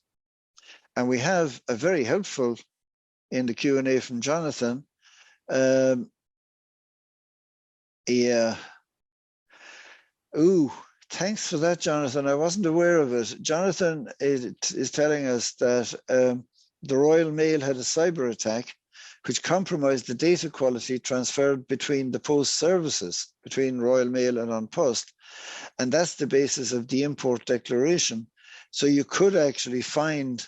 And we have a very helpful in the Q&A from Jonathan. Yeah. Ooh, Thanks for that, Jonathan. I wasn't aware of it. Jonathan is telling us that the Royal Mail had a cyber attack which compromised the data quality transferred between the post services, between Royal Mail and An Post. And that's the basis of the import declaration. So you could actually find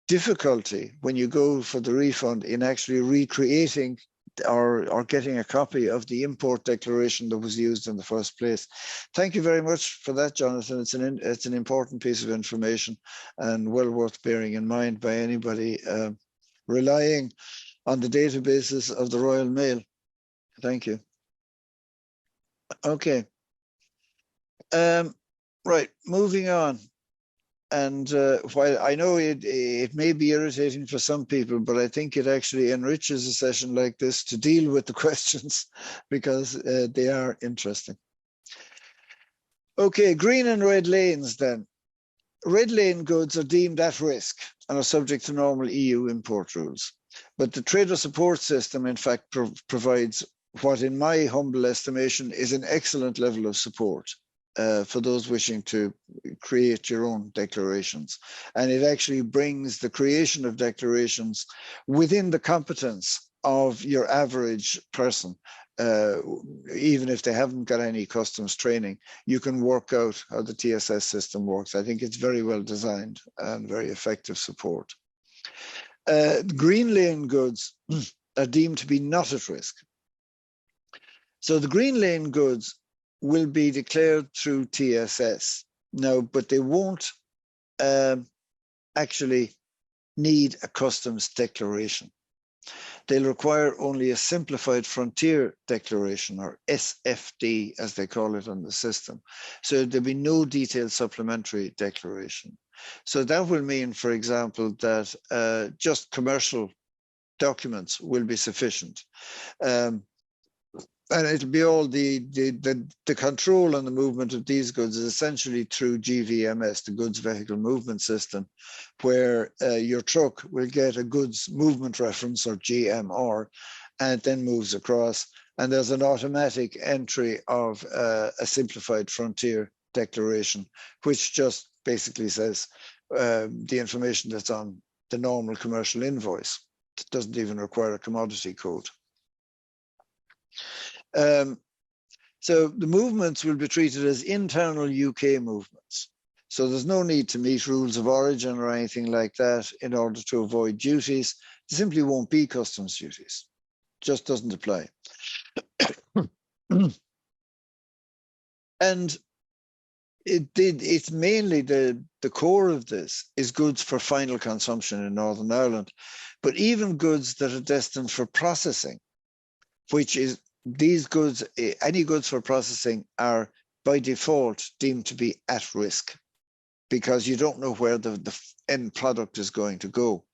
difficulty when you go for the refund in actually recreating or getting a copy of the import declaration that was used in the first place. Thank you very much for that, Jonathan. It's an important piece of information and well worth bearing in mind by anybody relying on the databases of the Royal Mail. Thank you. Okay. Right, moving on. And while I know it may be irritating for some people, but I think it actually enriches a session like this to deal with the questions because they are interesting. Okay, green and red lanes then. Red lane goods are deemed at risk and are subject to normal EU import rules. But the trader support system, in fact, provides what, in my humble estimation, is an excellent level of support for those wishing to create your own declarations. And it actually brings the creation of declarations within the competence of your average person. Even if they haven't got any customs training, you can work out how the TSS system works. I think it's very well designed and very effective support. Green lane goods are deemed to be not at risk. So the green lane goods will be declared through TSS now, but they won't actually need a customs declaration. They'll require only a simplified frontier declaration, or SFD as they call it on the system. So there'll be no detailed supplementary declaration. So that will mean, for example, that just commercial documents will be sufficient. And it'll be all the control and the movement of these goods is essentially through GVMS, the Goods Vehicle Movement System, where your truck will get a goods movement reference, or GMR, and it then moves across. And there's an automatic entry of a simplified frontier declaration, which just basically says the information that's on the normal commercial invoice. It doesn't even require a commodity code. So the movements will be treated as internal UK movements. So there's no need to meet rules of origin or anything like that in order to avoid duties. There simply won't be customs duties. Just doesn't apply. And it's mainly the core of this is goods for final consumption in Northern Ireland, but even goods that are destined for processing, which is these goods, any goods for processing are by default deemed to be at risk because you don't know where the end product is going to go.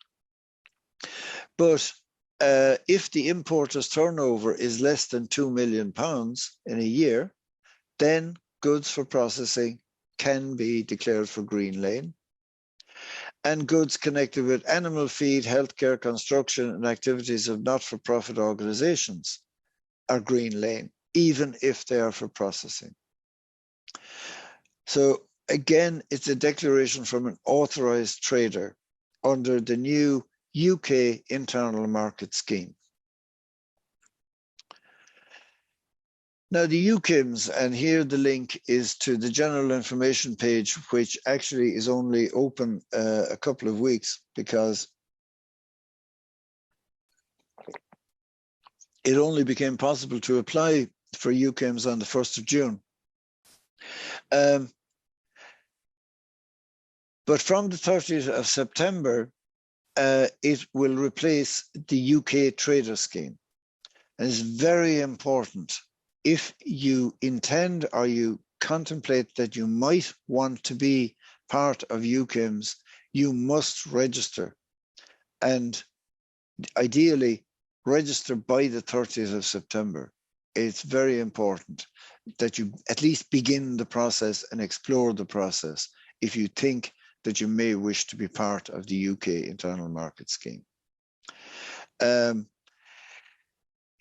But if the importer's turnover is less than £2 million in a year, then goods for processing can be declared for green lane. And goods connected with animal feed, healthcare, construction, and activities of not-for-profit organizations are green lane, even if they are for processing. So again, it's a declaration from an authorized trader under the new UK internal market scheme. Now the UKIMS, and here the link is to the general information page, which actually is only open a couple of weeks because it only became possible to apply for UKIMS on the 1st of June. But from the 30th of September, it will replace the UK Trader Scheme. And it's very important. If you intend or you contemplate that you might want to be part of UKIMS, you must register. And ideally, register by the 30th of September. It's very important that you at least begin the process and explore the process if you think that you may wish to be part of the UK internal market scheme.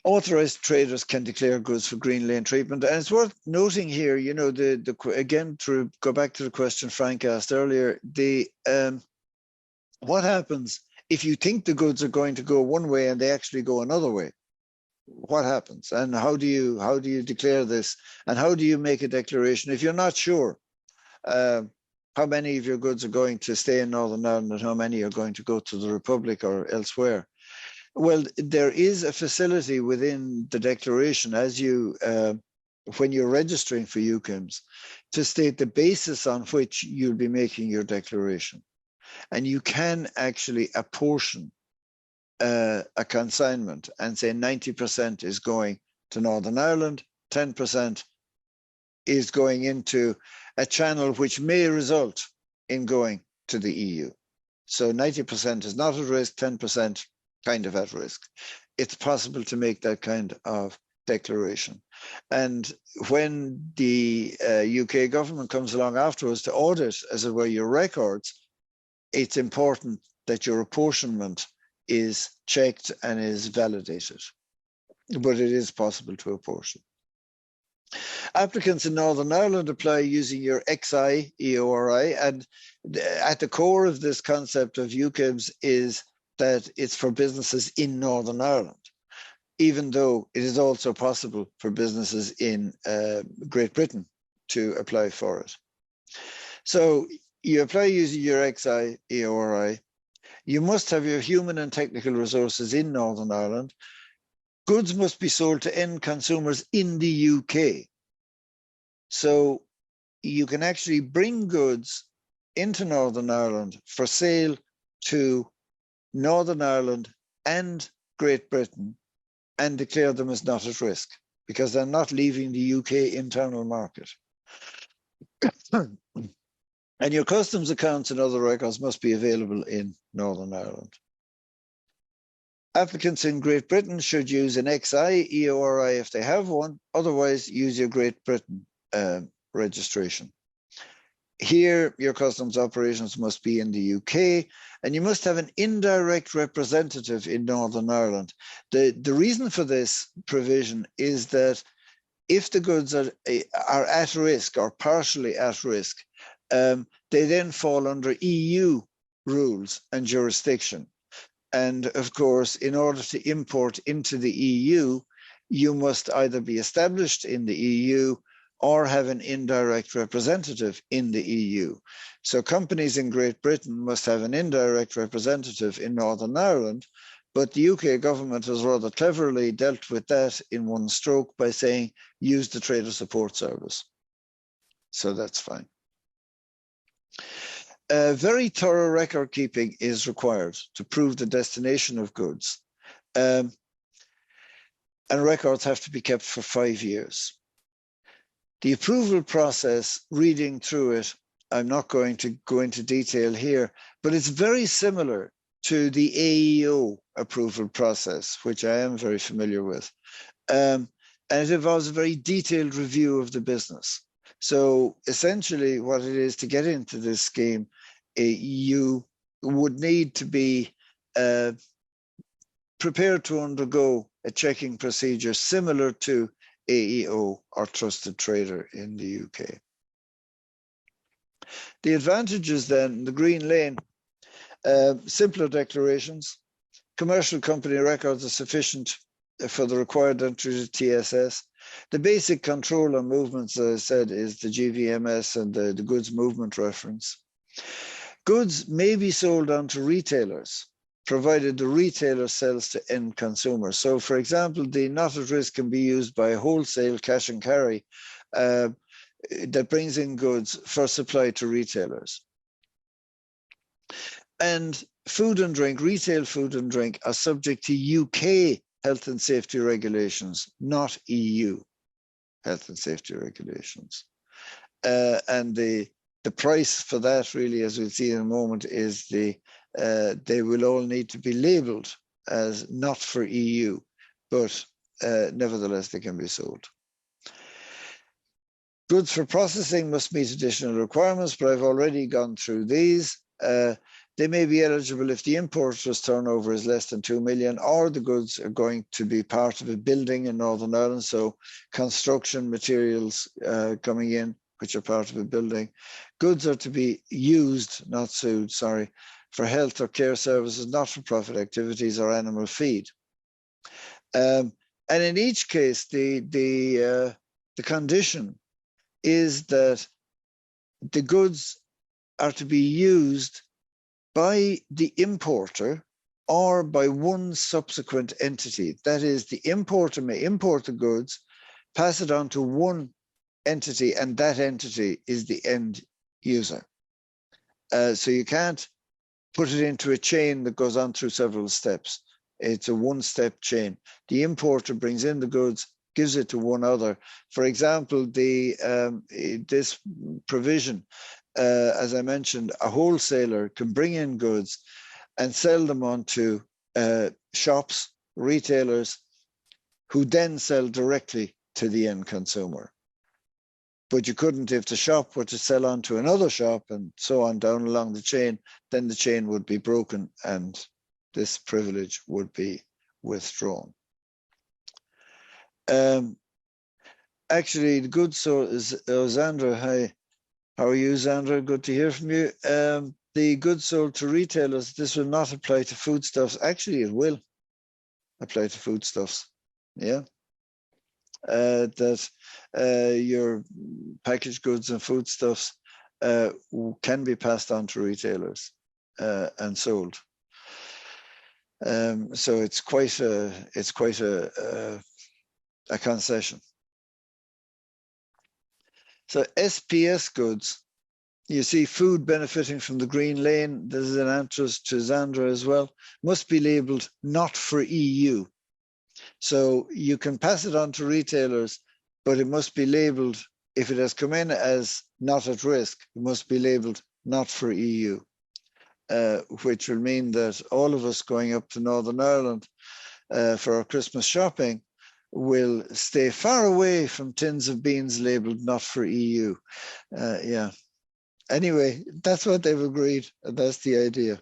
Authorized traders can declare goods for green lane treatment. And it's worth noting here, you know, again, to go back to the question Frank asked earlier, what happens if you think the goods are going to go one way and they actually go another way? What happens? And how do you declare this? And how do you make a declaration if you're not sure how many of your goods are going to stay in Northern Ireland and how many are going to go to the Republic or elsewhere? Well, there is a facility within the declaration as you, when you're registering for UKIMS, to state the basis on which you'll be making your declaration. And you can actually apportion a consignment and say 90% is going to Northern Ireland, 10% is going into a channel which may result in going to the EU. So 90% is not at risk, 10% kind of at risk. It's possible to make that kind of declaration. And when the UK government comes along afterwards to audit, as it were, your records, it's important that your apportionment is checked and is validated. But it is possible to apportion. Applicants in Northern Ireland apply using your XI EORI, and at the core of this concept of UKIMS is that it's for businesses in Northern Ireland, even though it is also possible for businesses in Great Britain to apply for it. So you apply using your XI EORI. You must have your human and technical resources in Northern Ireland. Goods must be sold to end consumers in the UK. So you can actually bring goods into Northern Ireland for sale to Northern Ireland and Great Britain and declare them as not at risk because they're not leaving the UK internal market. And your customs accounts and other records must be available in Northern Ireland. Applicants in Great Britain should use an XI EORI if they have one, otherwise use your Great Britain registration. Here, your customs operations must be in the UK, and you must have an indirect representative in Northern Ireland. The reason for this provision is that if the goods are at risk or partially at risk, they then fall under EU rules and jurisdiction. And of course, in order to import into the EU, you must either be established in the EU or have an indirect representative in the EU. So companies in Great Britain must have an indirect representative in Northern Ireland, but the UK government has rather cleverly dealt with that in one stroke by saying, use the Trader Support Service. So that's fine. Very thorough record keeping is required to prove the destination of goods. And records have to be kept for 5 years. The approval process, reading through it, I'm not going to go into detail here, but it's very similar to the AEO approval process, which I am very familiar with. And it involves a very detailed review of the business. So essentially what it is to get into this scheme, you would need to be prepared to undergo a checking procedure similar to AEO or Trusted Trader in the UK. The advantages then, the green lane, simpler declarations, commercial company records are sufficient for the required entry to TSS. The basic control on movements, as I said, is the GVMS and the goods movement reference. Goods may be sold on to retailers, provided the retailer sells to end consumers. So, for example, the not at risk can be used by wholesale cash and carry that brings in goods for supply to retailers. And food and drink, retail food and drink are subject to UK health and safety regulations, not EU health and safety regulations. And the price for that really, as we'll see in a moment, is they will all need to be labeled as not for EU, but nevertheless they can be sold. Goods for processing must meet additional requirements, but I've already gone through these. They may be eligible if the importer's turnover is less than 2 million, or the goods are going to be part of a building in Northern Ireland, so construction materials coming in, which are part of a building. Goods are to be used, not sued, sorry, for health or care services, not-for-profit activities or animal feed. And in each case, the condition is that the goods are to be used by the importer or by one subsequent entity. That is, the importer may import the goods, pass it on to one entity, and that entity is the end user. So you can't put it into a chain that goes on through several steps. It's a one-step chain. The importer brings in the goods, gives it to one other. For example, this provision, as I mentioned, a wholesaler can bring in goods and sell them on to shops, retailers, who then sell directly to the end consumer. But you couldn't, if the shop were to sell on to another shop and so on down along the chain, then the chain would be broken and this privilege would be withdrawn. Actually, the good source is Zandra. Hi, how are you, Zandra? Good to hear from you. The goods sold to retailers, this will not apply to foodstuffs. Actually, it will apply to foodstuffs. Yeah. Your packaged goods and foodstuffs can be passed on to retailers and sold. So it's quite a concession. So SPS goods, you see food benefiting from the green lane. This is an answer to Zandra as well. Must be labelled not for EU. So you can pass it on to retailers, but it must be labelled, if it has come in as not at risk, it must be labelled not for EU, which will mean that all of us going up to Northern Ireland for our Christmas shopping will stay far away from tins of beans labelled not for EU. Yeah. Anyway, that's what they've agreed, and that's the idea.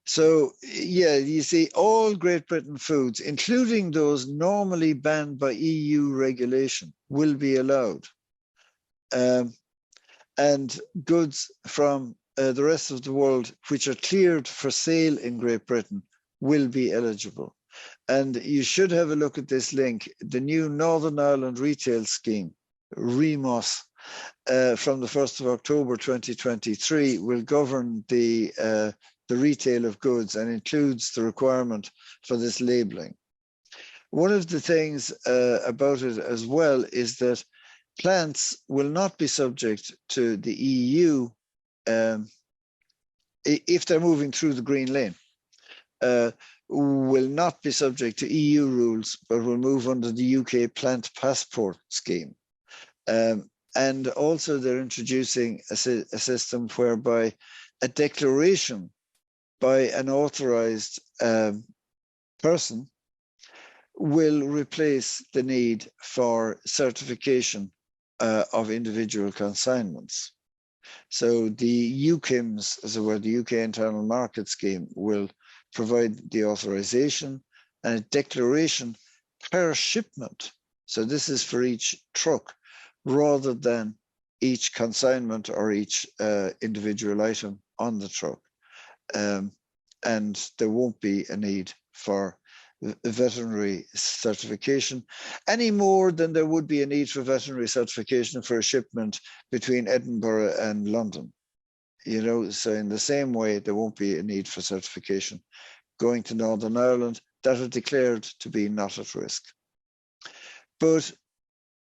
So, yeah, you see, all Great Britain foods, including those normally banned by EU regulation, will be allowed. And goods from the rest of the world, which are cleared for sale in Great Britain, will be eligible. And you should have a look at this link, the new Northern Ireland Retail Scheme, REMOS, from the 1st of October 2023, will govern the retail of goods and includes the requirement for this labelling. One of the things about it as well is that plants will not be subject to the EU if they're moving through the green lane, will not be subject to EU rules, but will move under the UK Plant Passport Scheme. And also they're introducing a system whereby a declaration by an authorized person will replace the need for certification of individual consignments. So the UKIMS, as it were, the UK Internal Market Scheme, will provide the authorization and a declaration per shipment. So this is for each truck rather than each consignment or each individual item on the truck. And there won't be a need for veterinary certification any more than there would be a need for veterinary certification for a shipment between Edinburgh and London. You know, so in the same way, there won't be a need for certification going to Northern Ireland that are declared to be not at risk. But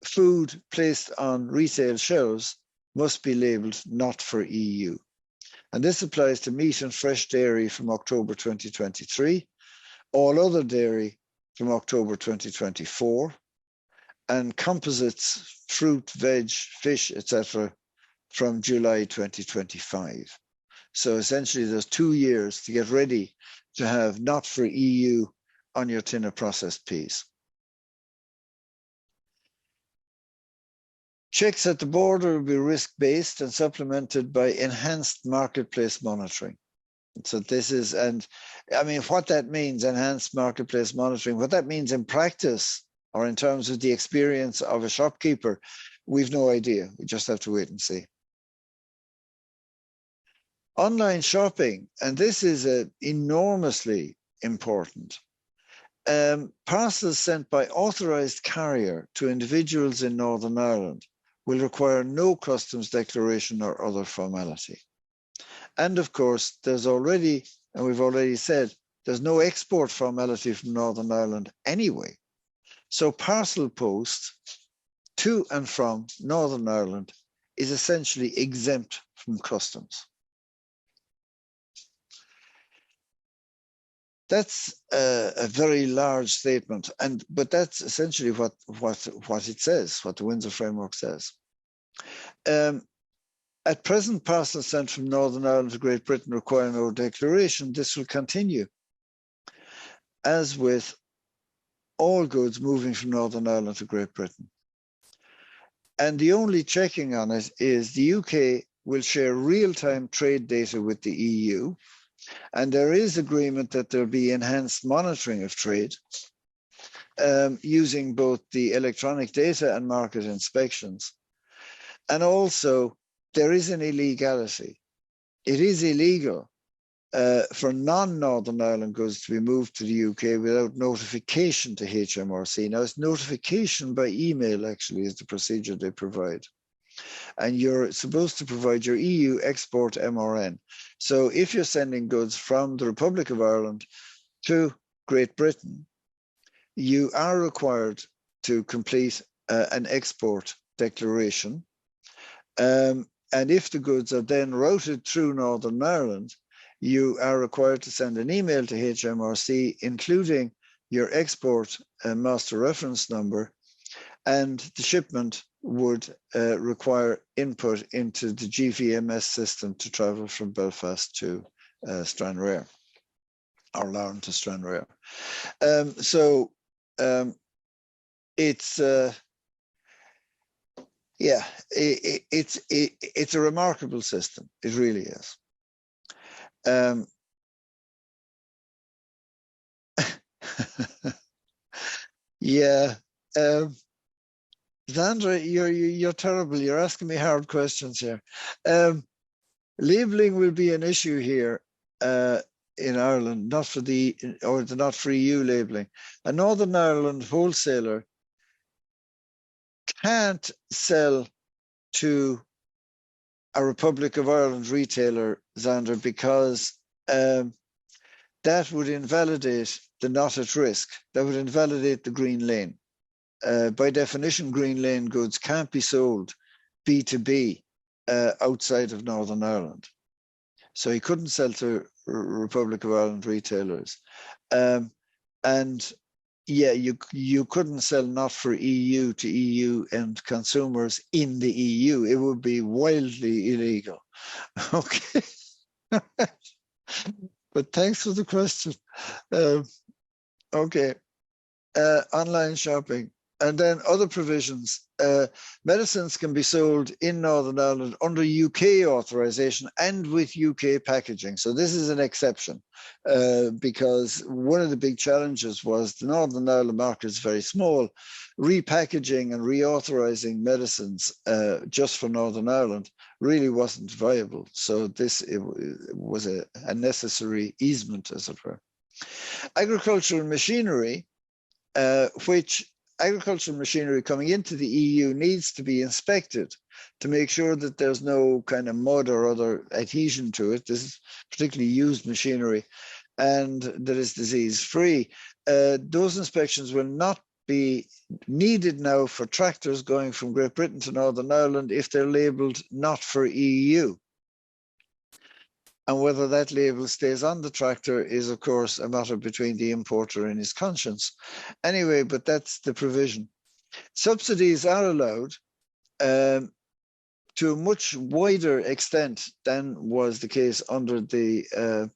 food placed on retail shelves must be labelled not for EU. And this applies to meat and fresh dairy from October 2023, all other dairy from October 2024, and composites, fruit, veg, fish, etc. from July 2025. So essentially there's 2 years to get ready to have not for EU on your tin of processed peas. Checks at the border will be risk-based and supplemented by enhanced marketplace monitoring. So this is, and I mean, what that means, enhanced marketplace monitoring, what that means in practice or in terms of the experience of a shopkeeper, we've no idea. We just have to wait and see. Online shopping, and this is enormously important. Parcels sent by authorised carrier to individuals in Northern Ireland will require no customs declaration or other formality. And of course, there's already, and we've already said, there's no export formality from Northern Ireland anyway. So parcel post to and from Northern Ireland is essentially exempt from customs. That's a very large statement, but that's essentially what it says, what the Windsor Framework says. At present, parcels sent from Northern Ireland to Great Britain require no declaration. This will continue, as with all goods moving from Northern Ireland to Great Britain. And the only checking on it is the UK will share real-time trade data with the EU, and there is agreement that there'll be enhanced monitoring of trade using both the electronic data and market inspections. And also, there is an illegality. It is illegal for non-Northern Ireland goods to be moved to the UK without notification to HMRC. Now, it's notification by email, actually, is the procedure they provide. And you're supposed to provide your EU export MRN. So if you're sending goods from the Republic of Ireland to Great Britain, you are required to complete an export declaration. And if the goods are then routed through Northern Ireland, you are required to send an email to HMRC, including your export master reference number, and the shipment would require input into the GVMS system to travel from Belfast to Stranraer, or Larne to Stranraer. It's yeah, it's a remarkable system. It really is. Yeah. Sandra, you're terrible. You're asking me hard questions here. Labelling will be an issue here in Ireland, not for EU labelling. A Northern Ireland wholesaler can't sell to a Republic of Ireland retailer, Xander, because that would invalidate the not at risk. That would invalidate the green lane. By definition, green lane goods can't be sold B2B outside of Northern Ireland. So he couldn't sell to Republic of Ireland retailers. And yeah, you couldn't sell not for EU to EU and consumers in the EU. It would be wildly illegal. Okay. But thanks for the question. Okay. Online shopping. And then other provisions. Medicines can be sold in Northern Ireland under UK authorization and with UK packaging. So this is an exception because one of the big challenges was the Northern Ireland market is very small. Repackaging and reauthorizing medicines just for Northern Ireland really wasn't viable. So this was a necessary easement, as it were. Agricultural machinery, which agricultural machinery coming into the EU needs to be inspected to make sure that there's no kind of mud or other adhesion to it. This is particularly used machinery, and that is disease-free. Those inspections will not be needed now for tractors going from Great Britain to Northern Ireland if they're labelled not for EU. And whether that label stays on the tractor is, of course, a matter between the importer and his conscience. Anyway, but that's the provision. Subsidies are allowed to a much wider extent than was the case under the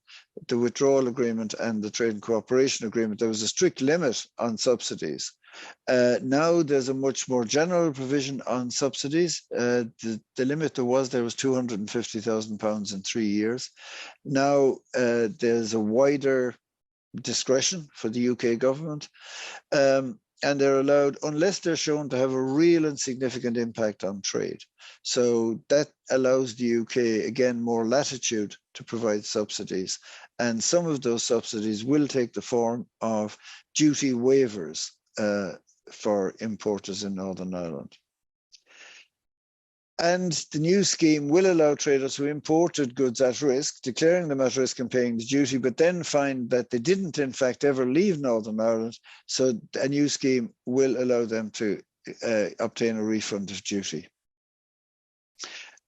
the withdrawal agreement and the trade and cooperation agreement, there was a strict limit on subsidies. Now there's a much more general provision on subsidies. The limit there was £250,000 in 3 years. Now there's a wider discretion for the UK government. And they're allowed, unless they're shown to have a real and significant impact on trade. So that allows the UK, again, more latitude to provide subsidies. And some of those subsidies will take the form of duty waivers for importers in Northern Ireland. And the new scheme will allow traders who imported goods at risk, declaring them at risk and paying the duty, but then find that they didn't, in fact, ever leave Northern Ireland. So a new scheme will allow them to obtain a refund of duty.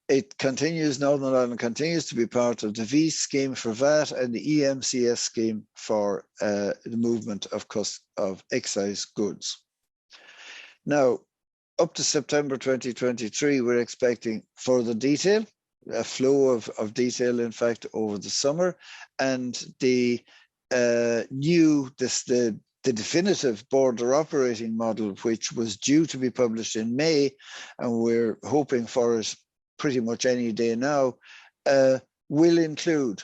It continues, Northern Ireland continues to be part of the V scheme for VAT and the EMCS scheme for the movement of excise goods. Now, up to September 2023, we're expecting further detail, a flow of detail, in fact, over the summer. And the definitive border operating model, which was due to be published in May, and we're hoping for it pretty much any day now, will include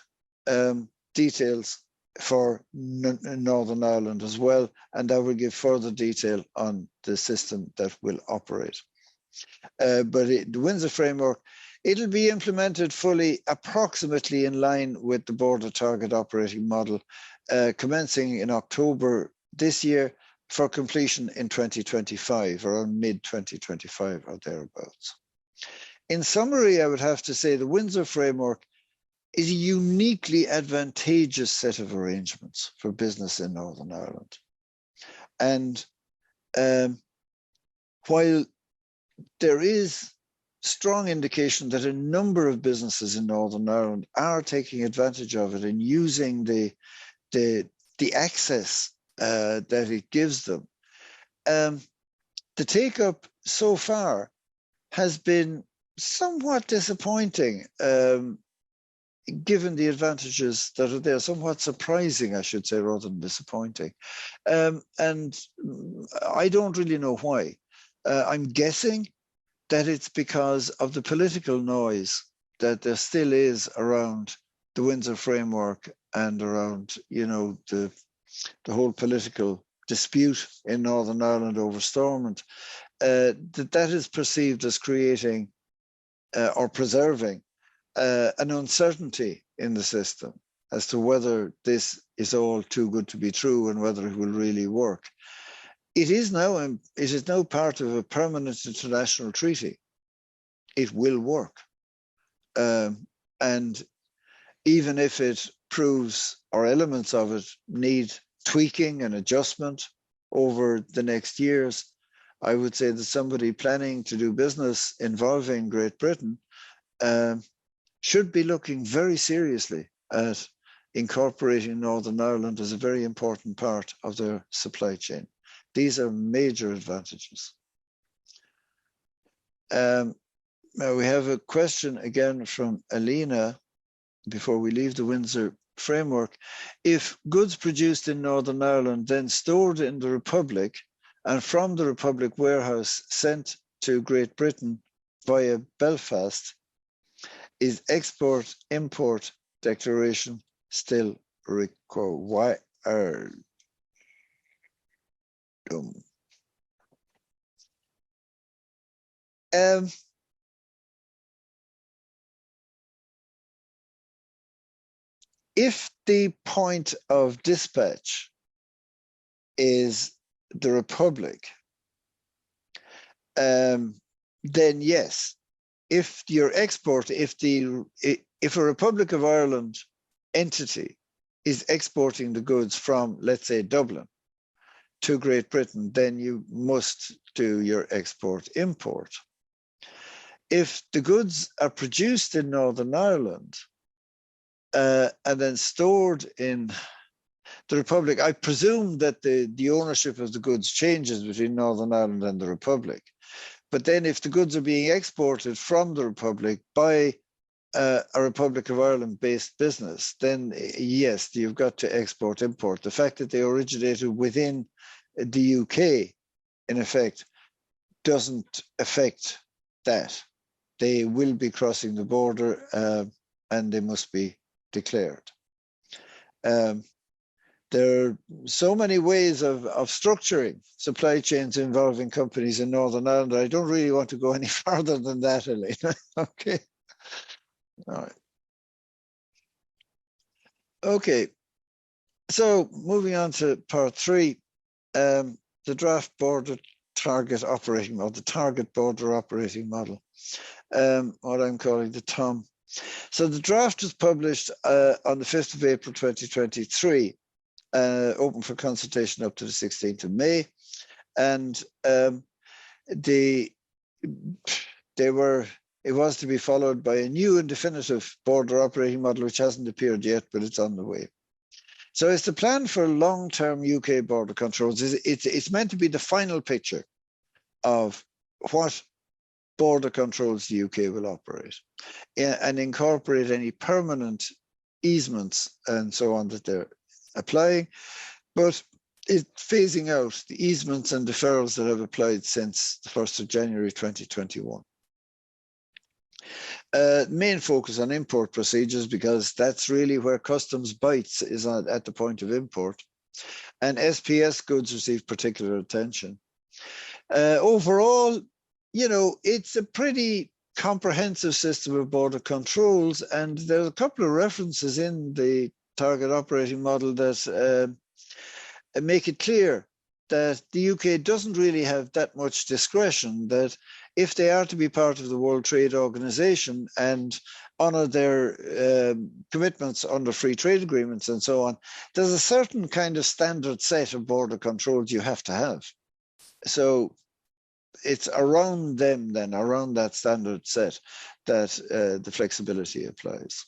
details for Northern Ireland as well, and that will give further detail on the system that will operate. But the Windsor Framework, it'll be implemented fully, approximately in line with the Border Target Operating Model, commencing in October this year for completion in 2025, around mid-2025 or thereabouts. In summary, I would have to say the Windsor Framework is a uniquely advantageous set of arrangements for business in Northern Ireland. And while there is strong indication that a number of businesses in Northern Ireland are taking advantage of it and using the access that it gives them, the take-up so far has been somewhat disappointing, given the advantages that are there, somewhat surprising, I should say, rather than disappointing. And I don't really know why. I'm guessing that it's because of the political noise that there still is around the Windsor Framework and around, you know, the whole political dispute in Northern Ireland over Stormont, that is perceived as creating or preserving an uncertainty in the system as to whether this is all too good to be true and whether it will really work. It is now part of a permanent international treaty. It will work. And even if it proves, or elements of it need tweaking and adjustment over the next years, I would say that somebody planning to do business involving Great Britain should be looking very seriously at incorporating Northern Ireland as a very important part of their supply chain. These are major advantages. Now we have a question again from Alina before we leave the Windsor Framework. If goods produced in Northern Ireland then stored in the Republic and from the Republic warehouse sent to Great Britain via Belfast, is export-import declaration still required? If the point of dispatch is the Republic, then yes. If your export, if a Republic of Ireland entity is exporting the goods from, let's say, Dublin to Great Britain, then you must do your export-import. If the goods are produced in Northern Ireland and then stored in the Republic, I presume that the ownership of the goods changes between Northern Ireland and the Republic. But then if the goods are being exported from the Republic by a Republic of Ireland based business, then yes, you've got to export import. The fact that they originated within the UK, in effect, doesn't affect that. They will be crossing the border and they must be declared. There are so many ways of structuring supply chains involving companies in Northern Ireland. I don't really want to go any further than that, Elaine. Okay. All right. Okay. So moving on to part 3, the draft border target operating model, the target border operating model, what I'm calling the TOM. So the draft was published on the 5th of April 2023, open for consultation up to the 16th of May. And it was to be followed by a new and definitive border operating model, which hasn't appeared yet, but it's on the way. So it's the plan for long-term UK border controls. It's meant to be the final picture of what border controls the UK will operate and incorporate any permanent easements and so on that they're applying, but it's phasing out the easements and deferrals that have applied since the 1st of January 2021. Main focus on import procedures, because that's really where customs bites, is at the point of import. And SPS goods receive particular attention. Overall, you know, it's a pretty comprehensive system of border controls, and there's a couple of references in the target operating model that make it clear that the UK doesn't really have that much discretion, that if they are to be part of the World Trade Organization and honor their commitments under free trade agreements and so on, there's a certain kind of standard set of border controls you have to have. So it's around them then, around that standard set, that the flexibility applies.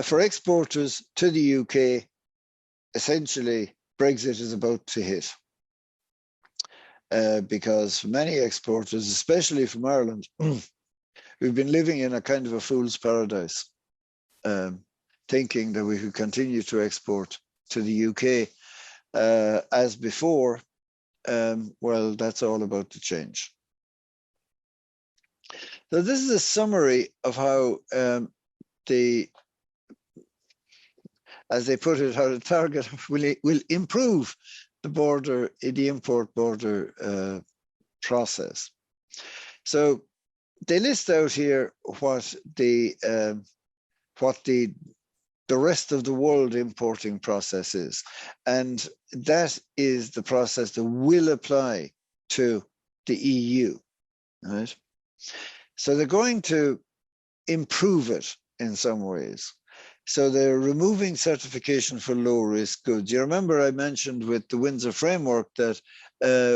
For exporters to the UK, essentially, Brexit is about to hit. Because for many exporters, especially from Ireland, we've been living in a kind of a fool's paradise, thinking that we could continue to export to the UK as before. Well, that's all about to change. So this is a summary of how as they put it, how the target will improve the import border process. So they list out here what the rest of the world importing process is, and that is the process that will apply to the EU, right? So they're going to improve it in some ways. So they're removing certification for low-risk goods. You remember I mentioned with the Windsor Framework that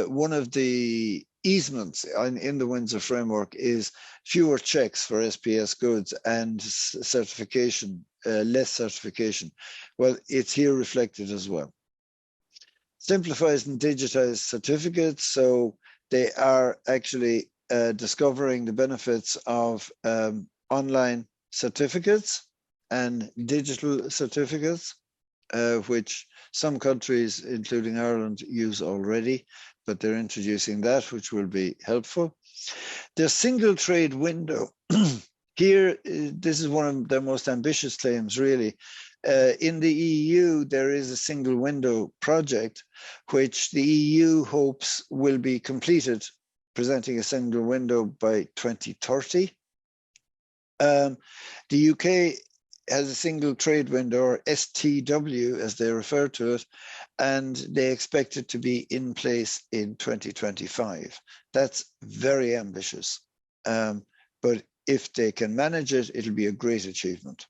one of the easements in the Windsor Framework is fewer checks for SPS goods and certification, less certification. Well, it's here reflected as well. Simplifies and digitized certificates. So they are actually discovering the benefits of online certificates and digital certificates, which some countries, including Ireland, use already, but they're introducing that, which will be helpful. Their single trade window. Here, this is one of their most ambitious claims, really. In the EU, there is a single window project, which the EU hopes will be completed, presenting a single window by 2030. The UK has a single trade window, or STW as they refer to it, and they expect it to be in place in 2025. That's very ambitious, but if they can manage it, it'll be a great achievement.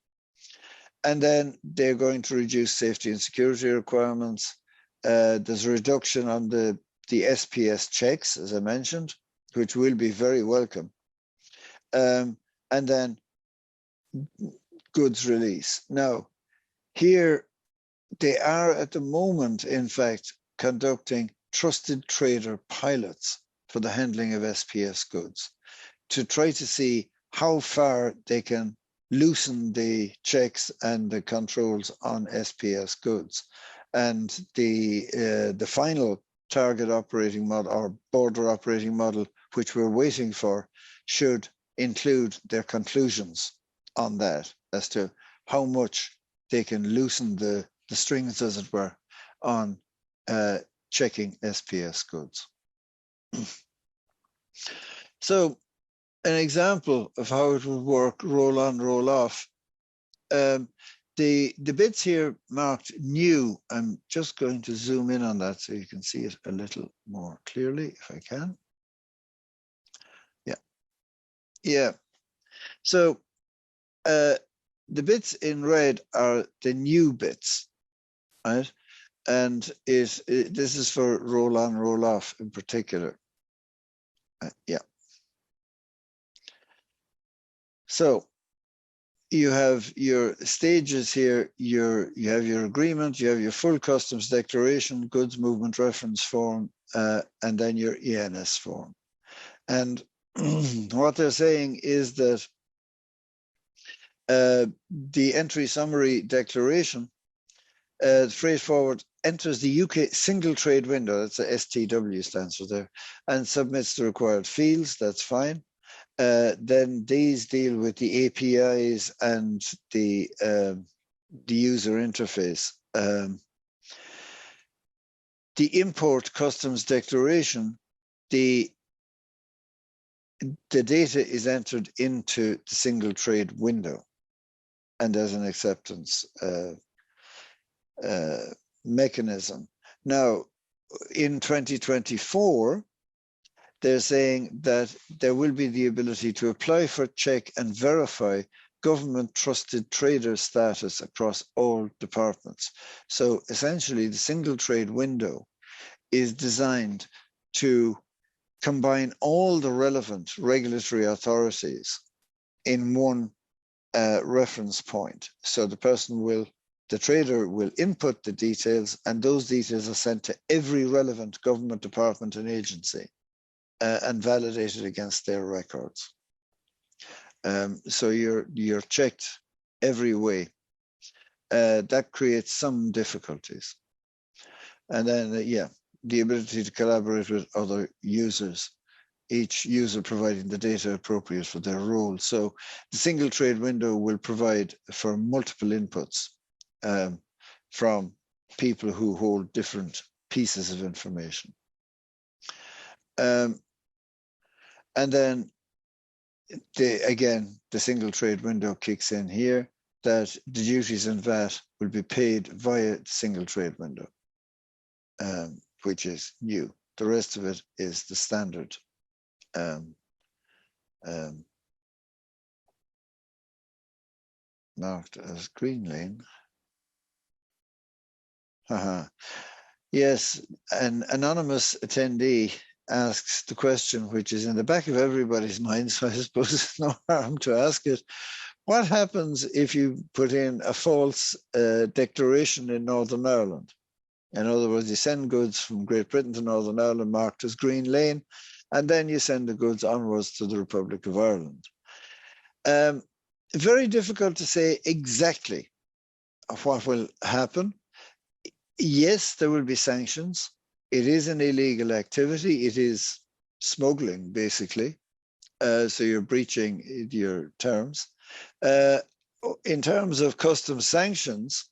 And then they're going to reduce safety and security requirements. There's a reduction on the SPS checks, as I mentioned, which will be very welcome. And then goods release. Now, here they are at the moment, in fact, conducting trusted trader pilots for the handling of SPS goods to try to see how far they can loosen the checks and the controls on SPS goods. And the final target operating model or border operating model, which we're waiting for, should include their conclusions on that as to how much they can loosen the strings, as it were, on checking SPS goods. So an example of how it would work, roll on, roll off. The bits here marked new, I'm just going to zoom in on that so you can see it a little more clearly if I can. Yeah. So the bits in red are the new bits, right? And this is for roll on, roll off in particular. Yeah. So you have your stages here, you have your agreement, you have your full customs declaration, goods movement reference form, and then your ENS form. And what they're saying is that the entry summary declaration, freight forward enters the UK single trade window, that's a STW stands for there, and submits the required fields, that's fine. Then these deal with the APIs and the user interface. The import customs declaration, the data is entered into the single trade window, and there's an acceptance mechanism. Now, in 2024, they're saying that there will be the ability to apply for, check, and verify government trusted trader status across all departments. So essentially, the single trade window is designed to combine all the relevant regulatory authorities in one reference point. So the trader will input the details, and those details are sent to every relevant government department and agency and validated against their records. So you're checked every way. That creates some difficulties. And then, the ability to collaborate with other users, each user providing the data appropriate for their role. So the single trade window will provide for multiple inputs from people who hold different pieces of information. And then, again, the single trade window kicks in here, that the duties and VAT will be paid via the single trade window, which is new. The rest of it is the standard marked as green lane. Yes, an anonymous attendee asks the question, which is in the back of everybody's mind, so I suppose it's no harm to ask it. What happens if you put in a false declaration in Northern Ireland? In other words, you send goods from Great Britain to Northern Ireland marked as green lane, and then you send the goods onwards to the Republic of Ireland. Very difficult to say exactly what will happen. Yes, there will be sanctions. It is an illegal activity. It is smuggling, basically. So you're breaching your terms. In terms of customs sanctions,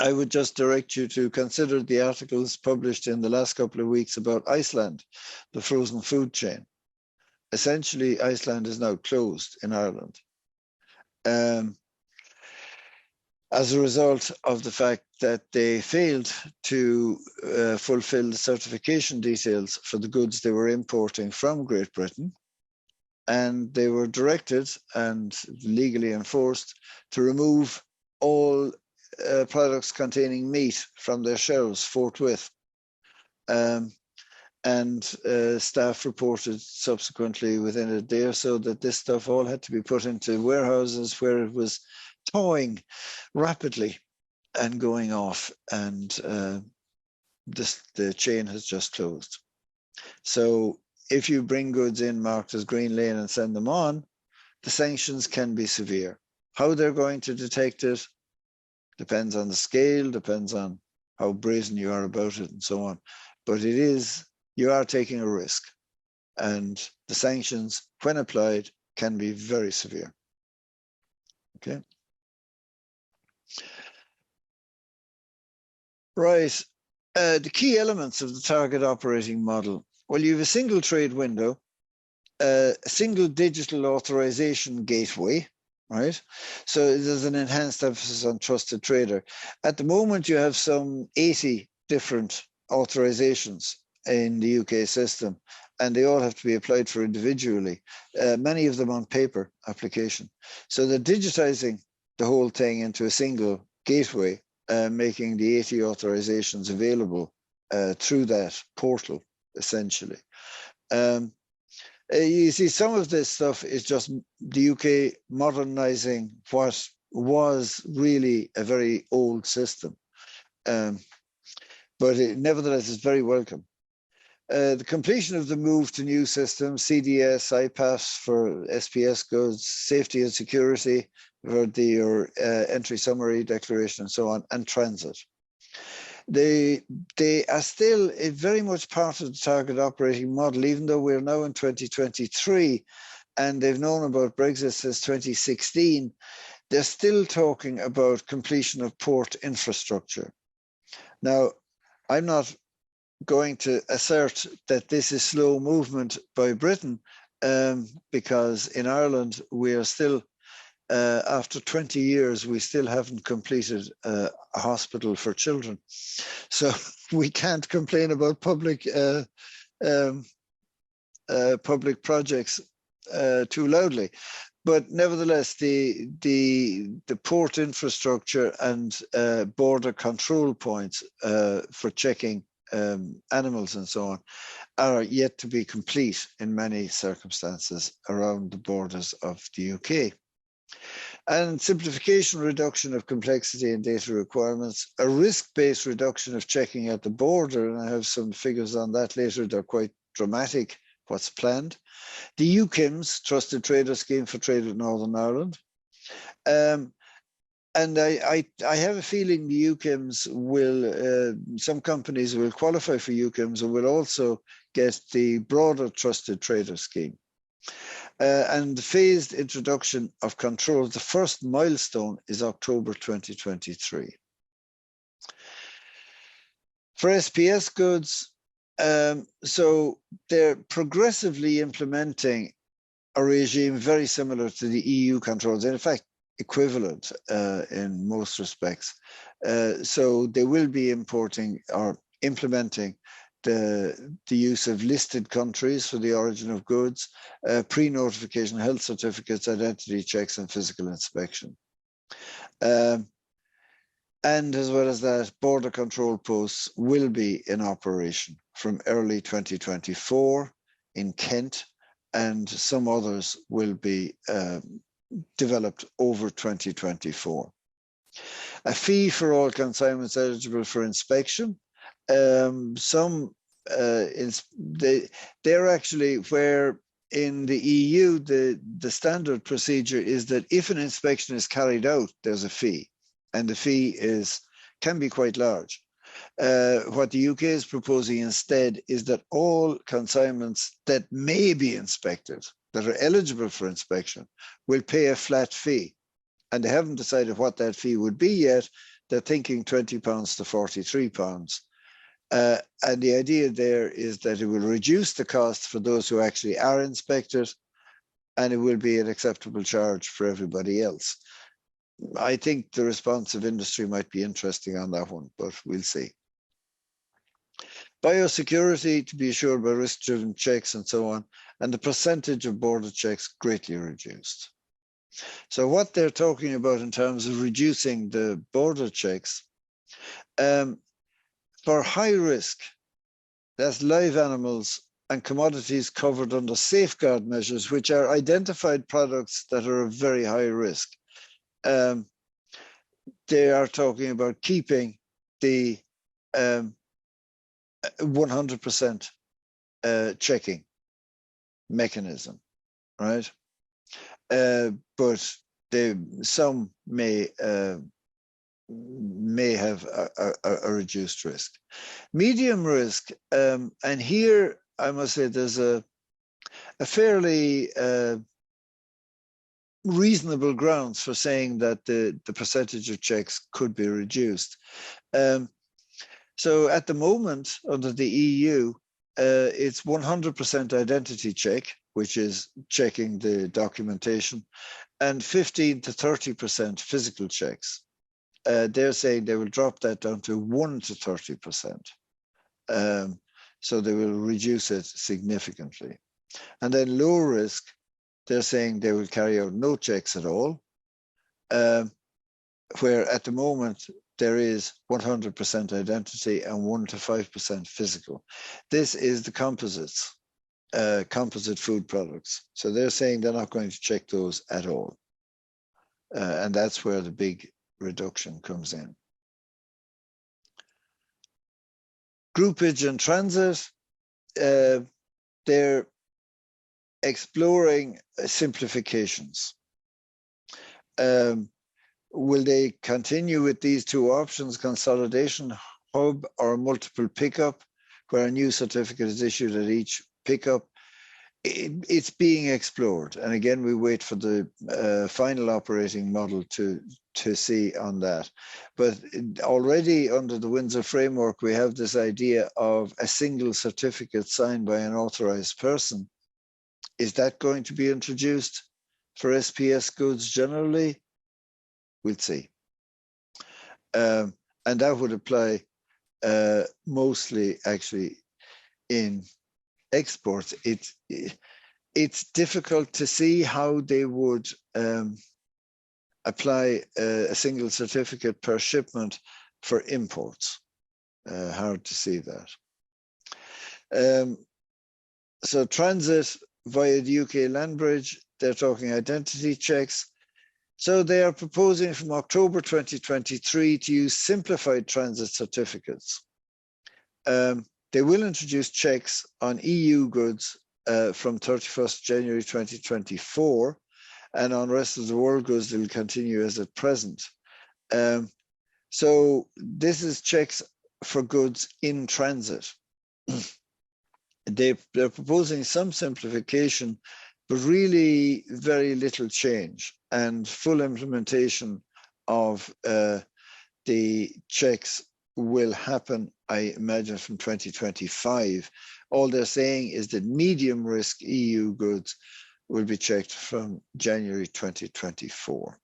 I would just direct you to consider the articles published in the last couple of weeks about Iceland, the frozen food chain. Essentially, Iceland is now closed in Ireland as a result of the fact that they failed to fulfill the certification details for the goods they were importing from Great Britain. And they were directed and legally enforced to remove all products containing meat from their shelves forthwith. And staff reported subsequently within a day or so that this stuff all had to be put into warehouses where it was thawing rapidly and going off, and the chain has just closed. So if you bring goods in marked as green lane and send them on, the sanctions can be severe. How they're going to detect it depends on the scale, depends on how brazen you are about it and so on. But you are taking a risk. And the sanctions, when applied, can be very severe. Okay. Right. The key elements of the target operating model. Well, you have a single trade window, a single digital authorization gateway, right? So there's an enhanced emphasis on trusted trader. At the moment, you have some 80 different authorizations in the UK system, and they all have to be applied for individually, many of them on paper application. So they're digitizing the whole thing into a single gateway, making the 80 authorizations available through that portal, essentially. You see, some of this stuff is just the UK modernizing what was really a very old system. But nevertheless, it's very welcome. The completion of the move to new systems, CDS, IPAS for SPS goods, safety and security for your entry summary declaration and so on, and transit. They are still very much part of the target operating model, even though we're now in 2023 and they've known about Brexit since 2016. They're still talking about completion of port infrastructure. Now, I'm not going to assert that this is slow movement by Britain, because in Ireland, we are still, after 20 years, we still haven't completed a hospital for children. So we can't complain about public projects too loudly. But nevertheless, the port infrastructure and border control points for checking animals and so on are yet to be complete in many circumstances around the borders of the UK. And simplification, reduction of complexity and data requirements, a risk-based reduction of checking at the border, and I have some figures on that later. They're quite dramatic, what's planned. The UKIMS, Trusted Trader Scheme for Trade with Northern Ireland. And I have a feeling the UKIMS will, some companies will qualify for UKIMS and will also get the broader Trusted Trader Scheme. And the phased introduction of controls, the first milestone is October 2023. For SPS goods, so they're progressively implementing a regime very similar to the EU controls, in fact, equivalent in most respects. So they will be importing or implementing the use of listed countries for the origin of goods, pre-notification health certificates, identity checks, and physical inspection. And as well as that, border control posts will be in operation from early 2024 in Kent, and some others will be developed over 2024. A fee for all consignments eligible for inspection. They're actually, where in the EU, the standard procedure is that if an inspection is carried out, there's a fee, and the fee can be quite large. What the UK is proposing instead is that all consignments that may be inspected, that are eligible for inspection, will pay a flat fee. And they haven't decided what that fee would be yet. They're thinking £20 to £43. And the idea there is that it will reduce the cost for those who actually are inspected, and it will be an acceptable charge for everybody else. I think the response of industry might be interesting on that one, but we'll see. Biosecurity to be assured by risk-driven checks and so on, and the percentage of border checks greatly reduced. So what they're talking about in terms of reducing the border checks, for high risk, that's live animals and commodities covered under safeguard measures, which are identified products that are of very high risk. They are talking about keeping the 100% checking mechanism, right? But some may have a reduced risk. Medium risk, and here I must say there's a fairly reasonable grounds for saying that the percentage of checks could be reduced. So at the moment, under the EU, it's 100% identity check, which is checking the documentation, and 15 to 30% physical checks. They're saying they will drop that down to 1 to 30%. So they will reduce it significantly. And then low risk, they're saying they will carry out no checks at all, where at the moment there is 100% identity and 1 to 5% physical. This is the composites, composite food products. So they're saying they're not going to check those at all. And that's where the big reduction comes in. Groupage and transit, they're exploring simplifications. Will they continue with these two options, consolidation hub or multiple pickup, where a new certificate is issued at each pickup? It's being explored. And again, we wait for the final operating model to see on that. But already under the Windsor Framework, we have this idea of a single certificate signed by an authorized person. Is that going to be introduced for SPS goods generally? We'll see. And that would apply mostly actually in exports. It's difficult to see how they would apply a single certificate per shipment for imports. Hard to see that. So transit via the UK land bridge, they're talking identity checks. So they are proposing from October 2023 to use simplified transit certificates. They will introduce checks on EU goods from 31st January 2024, and on rest of the world goods they will continue as at present. So this is checks for goods in transit. They're proposing some simplification, but really very little change, and full implementation of the checks will happen, I imagine, from 2025. All they're saying is that medium risk EU goods will be checked from January 2024.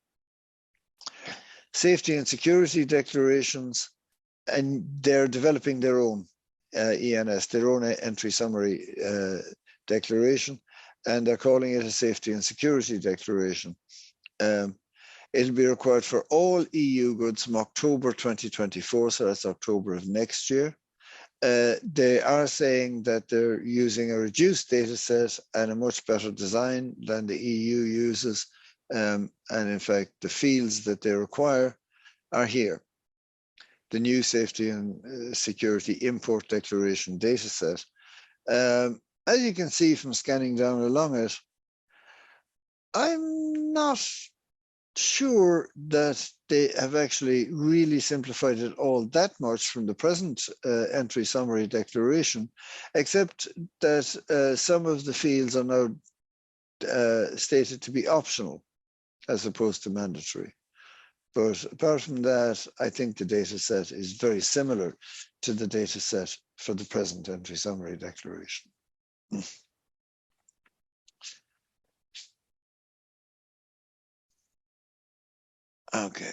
Safety and security declarations, and they're developing their own ENS, their own entry summary declaration, and they're calling it a safety and security declaration. It'll be required for all EU goods from October 2024, so that's October of next year. They are saying that they're using a reduced data set and a much better design than the EU uses. And in fact, the fields that they require are here. The new safety and security import declaration data set. As you can see from scanning down along it, I'm not sure that they have actually really simplified it all that much from the present entry summary declaration, except that some of the fields are now stated to be optional as opposed to mandatory. But apart from that, I think the data set is very similar to the data set for the present entry summary declaration. Okay.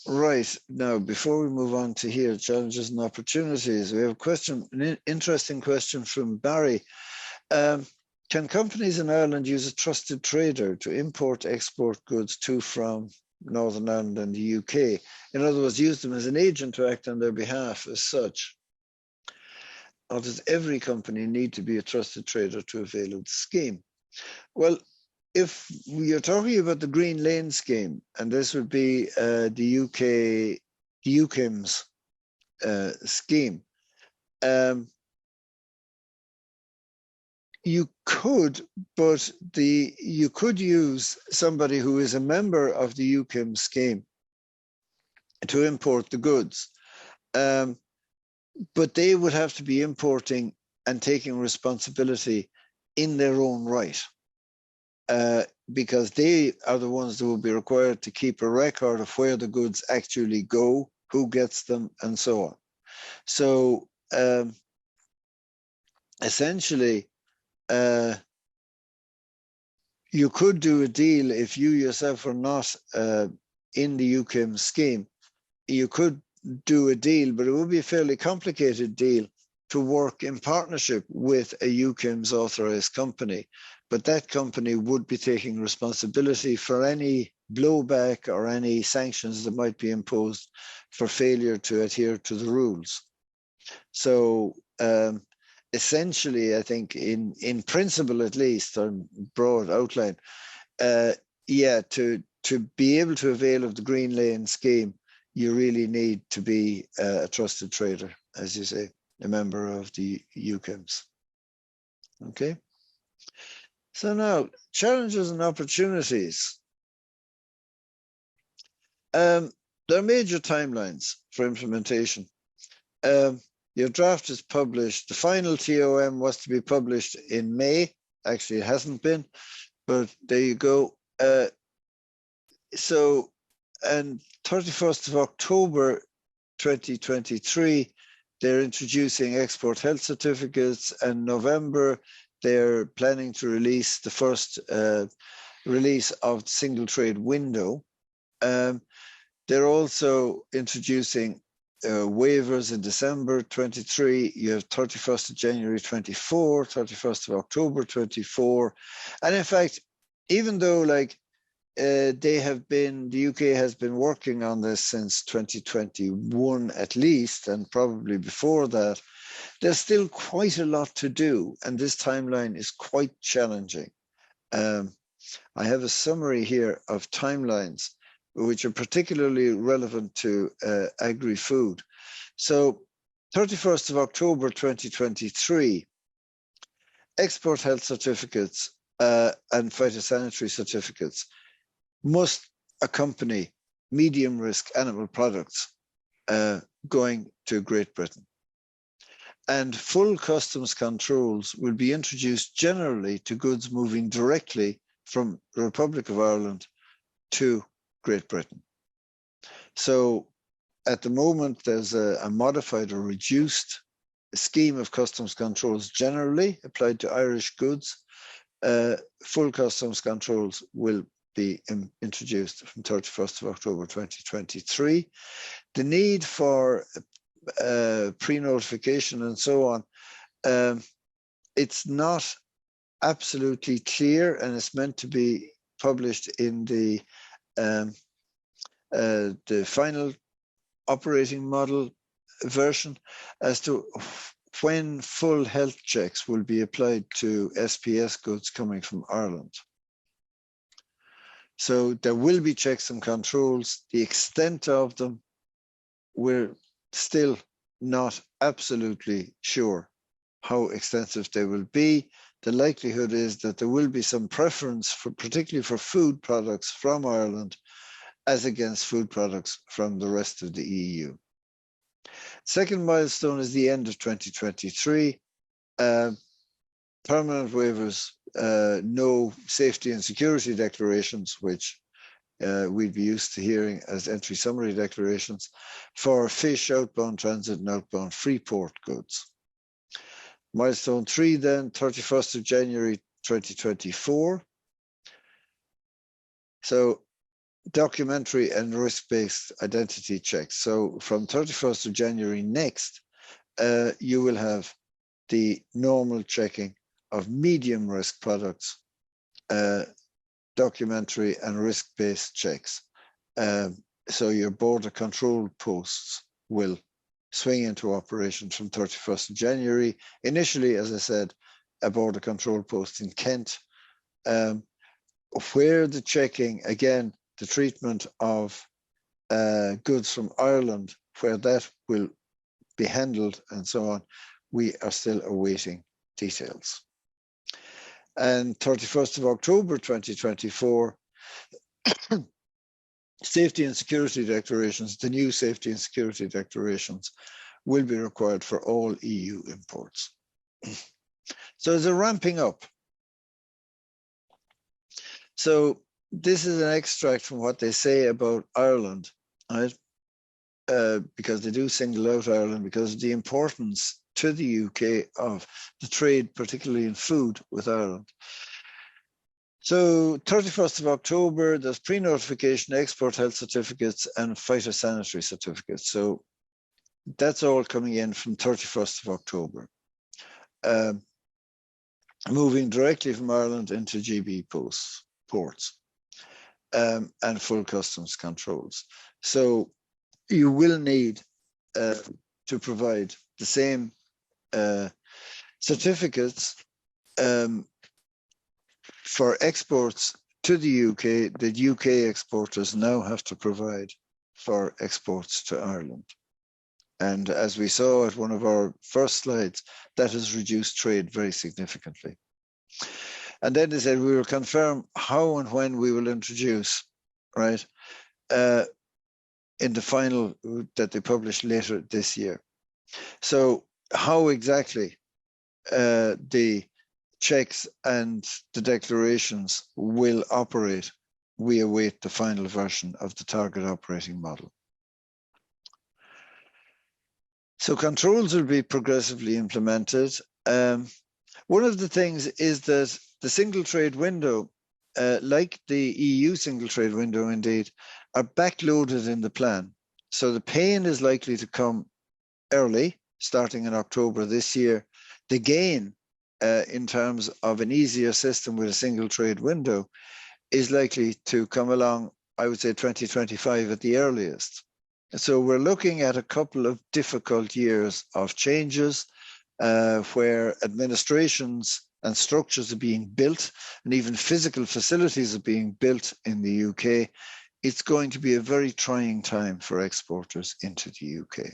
Right, now before we move on to here, challenges and opportunities, we have a question, an interesting question from Barry. Can companies in Ireland use a trusted trader to import, export goods to from Northern Ireland and the UK? In other words, use them as an agent to act on their behalf as such? Or does every company need to be a trusted trader to avail of the scheme? Well, if you're talking about the Green Lane scheme, and this would be the UKIMS scheme, You could, but you could use somebody who is a member of the UKIM scheme to import the goods. But they would have to be importing and taking responsibility in their own right, because they are the ones that will be required to keep a record of where the goods actually go, who gets them, and so on. So essentially, you could do a deal if you yourself are not in the UKIM scheme. You could do a deal, but it would be a fairly complicated deal to work in partnership with a UKIM's authorised company. But that company would be taking responsibility for any blowback or any sanctions that might be imposed for failure to adhere to the rules. So essentially, I think in principle at least, or broad outline, yeah, to be able to avail of the Green Lane scheme, you really need to be a trusted trader, as you say, a member of the UKIMs. Okay. So now, challenges and opportunities. There are major timelines for implementation. Your draft is published. The final TOM was to be published in May. Actually, it hasn't been, but there you go. And 31st of October 2023, they're introducing export health certificates, and November, they're planning to release the first release of the single trade window. They're also introducing waivers in December 23. You have 31st of January 24, 31st of October 24. And in fact, even though the UK has been working on this since 2021 at least, and probably before that, there's still quite a lot to do, and this timeline is quite challenging. I have a summary here of timelines which are particularly relevant to agri-food. So 31st of October 2023, export health certificates and phytosanitary certificates must accompany medium risk animal products going to Great Britain. And full customs controls will be introduced generally to goods moving directly from the Republic of Ireland to Great Britain. So at the moment, there's a modified or reduced scheme of customs controls generally applied to Irish goods. Full customs controls will be introduced from 31st of October 2023. The need for pre-notification and so on, it's not absolutely clear, and it's meant to be published in the final operating model version as to when full health checks will be applied to SPS goods coming from Ireland. So there will be checks and controls. The extent of them, we're still not absolutely sure how extensive they will be. The likelihood is that there will be some preference, particularly for food products from Ireland, as against food products from the rest of the EU. Second milestone is the end of 2023. Permanent waivers, no safety and security declarations, which we'd be used to hearing as entry summary declarations, for fish outbound transit and outbound free port goods. Milestone 3 then, 31st of January 2024. So documentary and risk-based identity checks. So from 31st of January next, you will have the normal checking of medium risk products, documentary and risk-based checks. So your border control posts will swing into operation from 31st of January. Initially, as I said, a border control post in Kent, where the checking, again, the treatment of goods from Ireland, where that will be handled and so on, we are still awaiting details. And 31st of October 2024, safety and security declarations, the new safety and security declarations, will be required for all EU imports. So there's a ramping up. So this is an extract from what they say about Ireland, right? Because they do single out Ireland because of the importance to the UK of the trade, particularly in food, with Ireland. So 31st of October, there's pre-notification export health certificates and phytosanitary certificates. So that's all coming in from 31st of October. Moving directly from Ireland into GB ports and full customs controls. So you will need to provide the same certificates for exports to the UK that UK exporters now have to provide for exports to Ireland. And as we saw at one of our first slides, that has reduced trade very significantly. And then they said we will confirm how and when we will introduce, right, in the final that they publish later this year. So how exactly the checks and the declarations will operate, we await the final version of the target operating model. So controls will be progressively implemented. One of the things is that the single trade window, like the EU single trade window indeed, are backloaded in the plan. So the pain is likely to come early, starting in October this year. The gain in terms of an easier system with a single trade window is likely to come along, I would say 2025 at the earliest. So we're looking at a couple of difficult years of changes where administrations and structures are being built and even physical facilities are being built in the UK. It's going to be a very trying time for exporters into the UK.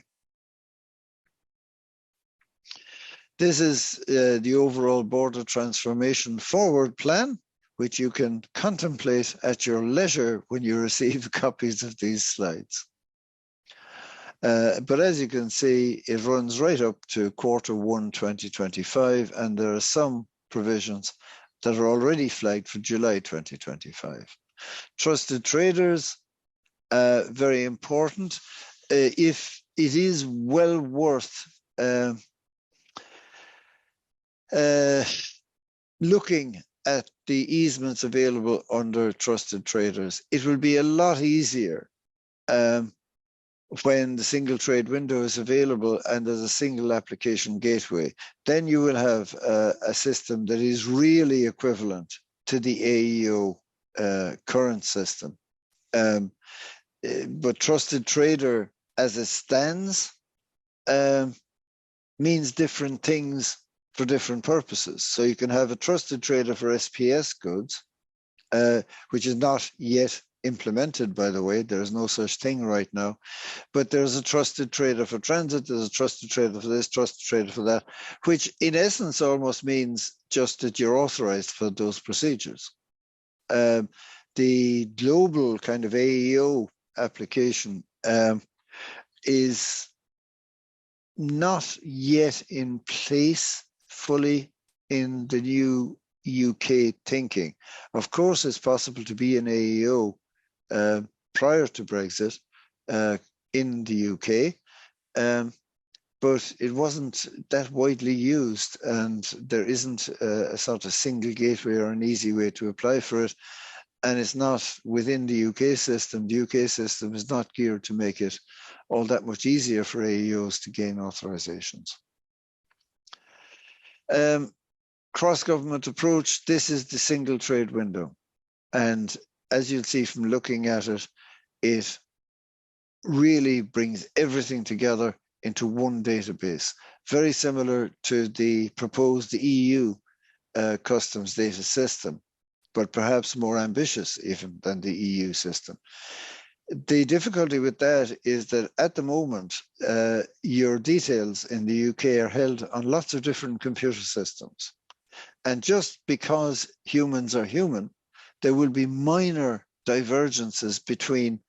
This is the overall border transformation forward plan, which you can contemplate at your leisure when you receive copies of these slides. But as you can see, it runs right up to Q1 2025, and there are some provisions that are already flagged for July 2025. Trusted traders, very important. If it is well worth looking at the easements available under trusted traders, it will be a lot easier when the single trade window is available and there's a single application gateway. Then you will have a system that is really equivalent to the AEO current system. But trusted trader as it stands means different things for different purposes. So you can have a trusted trader for SPS goods, which is not yet implemented, by the way. There's no such thing right now. But there's a trusted trader for transit, there's a trusted trader for this, trusted trader for that, which in essence almost means just that you're authorized for those procedures. The global kind of AEO application is not yet in place fully in the new UK thinking. Of course, it's possible to be an AEO prior to Brexit in the UK, but it wasn't that widely used, and there isn't a sort of single gateway or an easy way to apply for it. And it's not within the UK system. The UK system is not geared to make it all that much easier for AEOs to gain authorizations. Cross-government approach, this is the single trade window. And as you'll see from looking at it, it really brings everything together into one database, very similar to the proposed EU customs data system, but perhaps more ambitious even than the EU system. The difficulty with that is that at the moment, your details in the UK are held on lots of different computer systems. And just because humans are human, there will be minor divergences between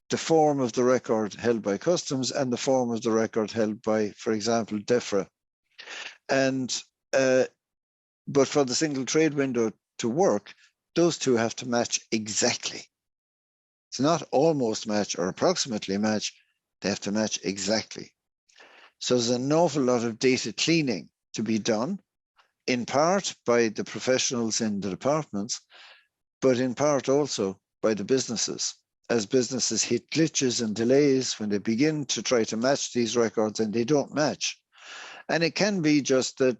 the form of the record held by customs and the form of the record held by, for example, DEFRA. And but for the single trade window to work, those two have to match exactly. It's not almost match or approximately match, they have to match exactly. So there's an awful lot of data cleaning to be done, in part by the professionals in the departments, but in part also by the businesses. As businesses hit glitches and delays when they begin to try to match these records and they don't match. And it can be just that,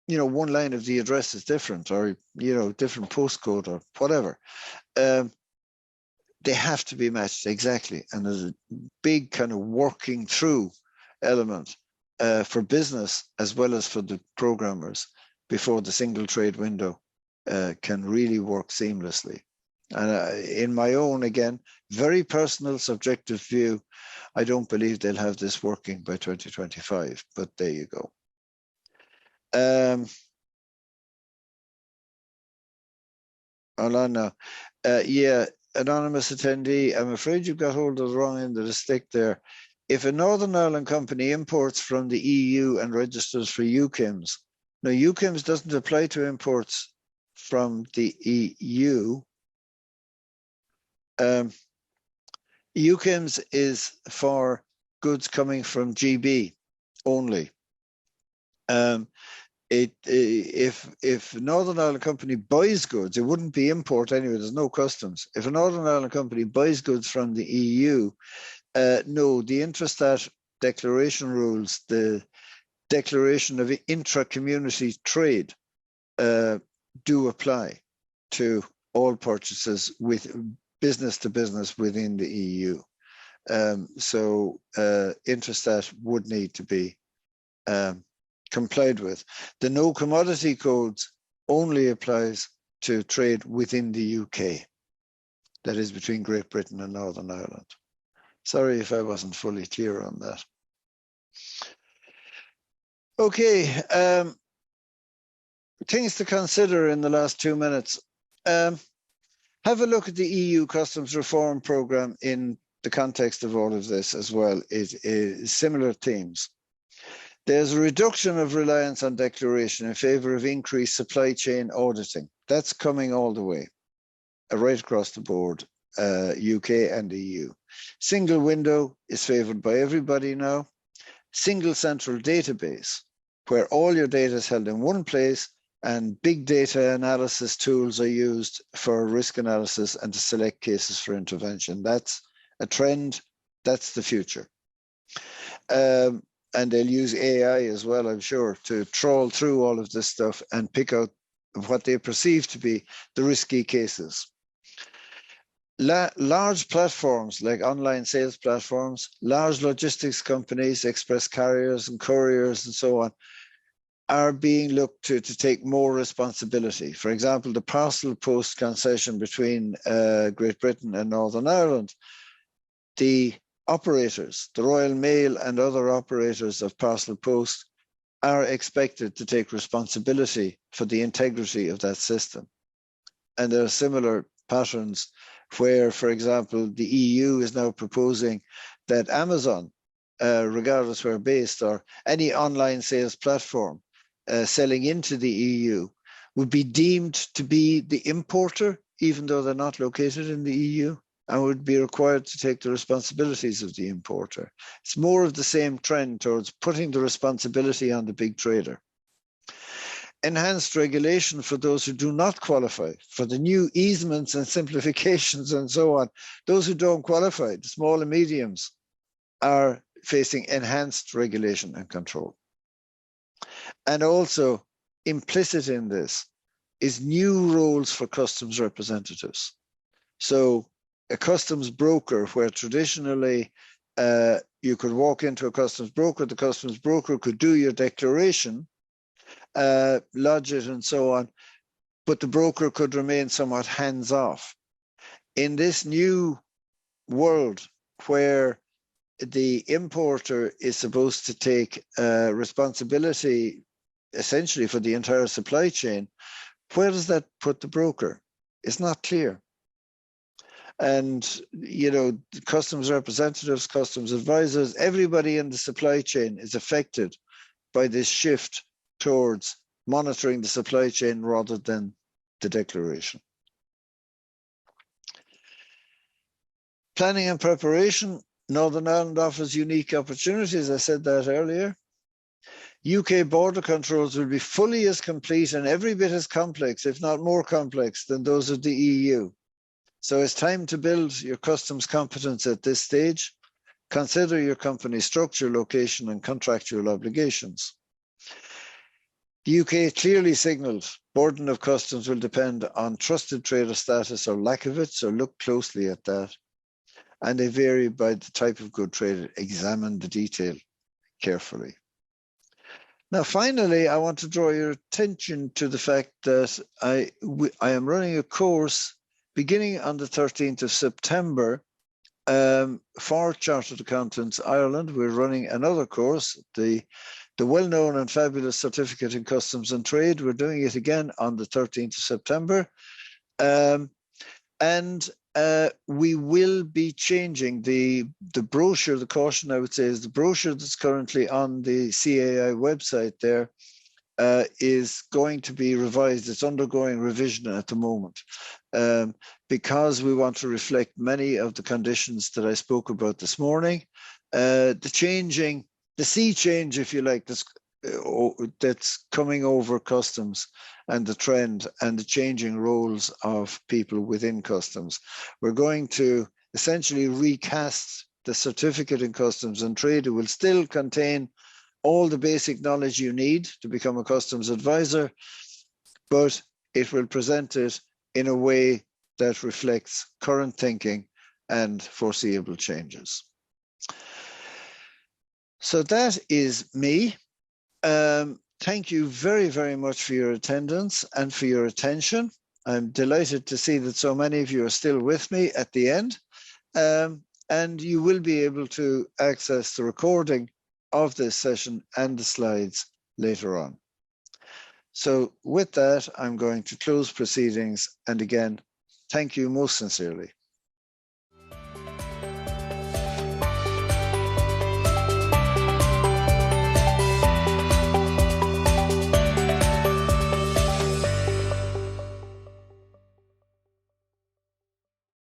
you know, one line of the address is different, or, you know, different postcode or whatever. They have to be matched exactly. And there's a big kind of working through element for business as well as for the programmers before the single trade window can really work seamlessly. And in my own, again, very personal subjective view, I don't believe they'll have this working by 2025, but there you go. Hold on now. Yeah, anonymous attendee, I'm afraid you've got hold of the wrong end of the stick there. If a Northern Ireland company imports from the EU and registers for UKIMS, now UKIMS doesn't apply to imports from the EU. UKIMS is for goods coming from GB only. If Northern Ireland company buys goods, it wouldn't be import anyway, there's no customs. If a Northern Ireland company buys goods from the EU, no, the Intrastat declaration rules, the declaration of intra-community trade do apply to all purchases with business to business within the EU. So Intrastat would need to be complied with. The no commodity codes only applies to trade within the UK. That is between Great Britain and Northern Ireland. Sorry if I wasn't fully clear on that. Okay, things to consider in the last 2 minutes. Have a look at the EU customs reform programme in the context of all of this as well. It is similar themes. There's a reduction of reliance on declaration in favour of increased supply chain auditing. That's coming all the way, right across the board, UK and EU. Single window is favoured by everybody now. Single central database, where all your data is held in one place and big data analysis tools are used for risk analysis and to select cases for intervention. That's a trend, that's the future. And they'll use AI as well, I'm sure, to trawl through all of this stuff and pick out what they perceive to be the risky cases. Large platforms like online sales platforms, large logistics companies, express carriers and couriers and so on, are being looked to take more responsibility. For example, the parcel post concession between Great Britain and Northern Ireland, the operators, the Royal Mail and other operators of parcel post are expected to take responsibility for the integrity of that system. And there are similar patterns where, for example, the EU is now proposing that Amazon, regardless where based, or any online sales platform selling into the EU would be deemed to be the importer, even though they're not located in the EU, and would be required to take the responsibilities of the importer. It's more of the same trend towards putting the responsibility on the big trader. Enhanced regulation for those who do not qualify, for the new easements and simplifications and so on. Those who don't qualify, the small and mediums, are facing enhanced regulation and control. And also implicit in this is new roles for customs representatives. So a customs broker, where traditionally you could walk into a customs broker, the customs broker could do your declaration, lodge it and so on, but the broker could remain somewhat hands-off. In this new world where the importer is supposed to take responsibility essentially for the entire supply chain, where does that put the broker? It's not clear. And, you know, customs representatives, customs advisors, everybody in the supply chain is affected by this shift towards monitoring the supply chain rather than the declaration. Planning and preparation. Northern Ireland offers unique opportunities. I said that earlier. UK border controls will be fully as complete and every bit as complex, if not more complex, than those of the EU. So it's time to build your customs competence at this stage. Consider your company's structure, location, and contractual obligations. The UK clearly signalled burden of customs will depend on trusted trader status or lack of it, so look closely at that. And they vary by the type of good traded. Examine the detail carefully. Now, finally, I want to draw your attention to the fact that I am running a course beginning on the 13th of September for Chartered Accountants Ireland. We're running another course, the well-known and fabulous Certificate in Customs and Trade. We're doing it again on the 13th of September. We will be changing the brochure. The caution, I would say, is the brochure that's currently on the CAI website there is going to be revised. It's undergoing revision at the moment because we want to reflect many of the conditions that I spoke about this morning. The sea change, if you like, that's coming over customs and the trend and the changing roles of people within customs. We're going to essentially recast the Certificate in Customs and Trade. It will still contain all the basic knowledge you need to become a customs advisor, but it will present it in a way that reflects current thinking and foreseeable changes. So that is me. Thank you very, very much for your attendance and for your attention. I'm delighted to see that so many of you are still with me at the end. And you will be able to access the recording of this session and the slides later on. So with that, I'm going to close proceedings. And again, thank you most sincerely.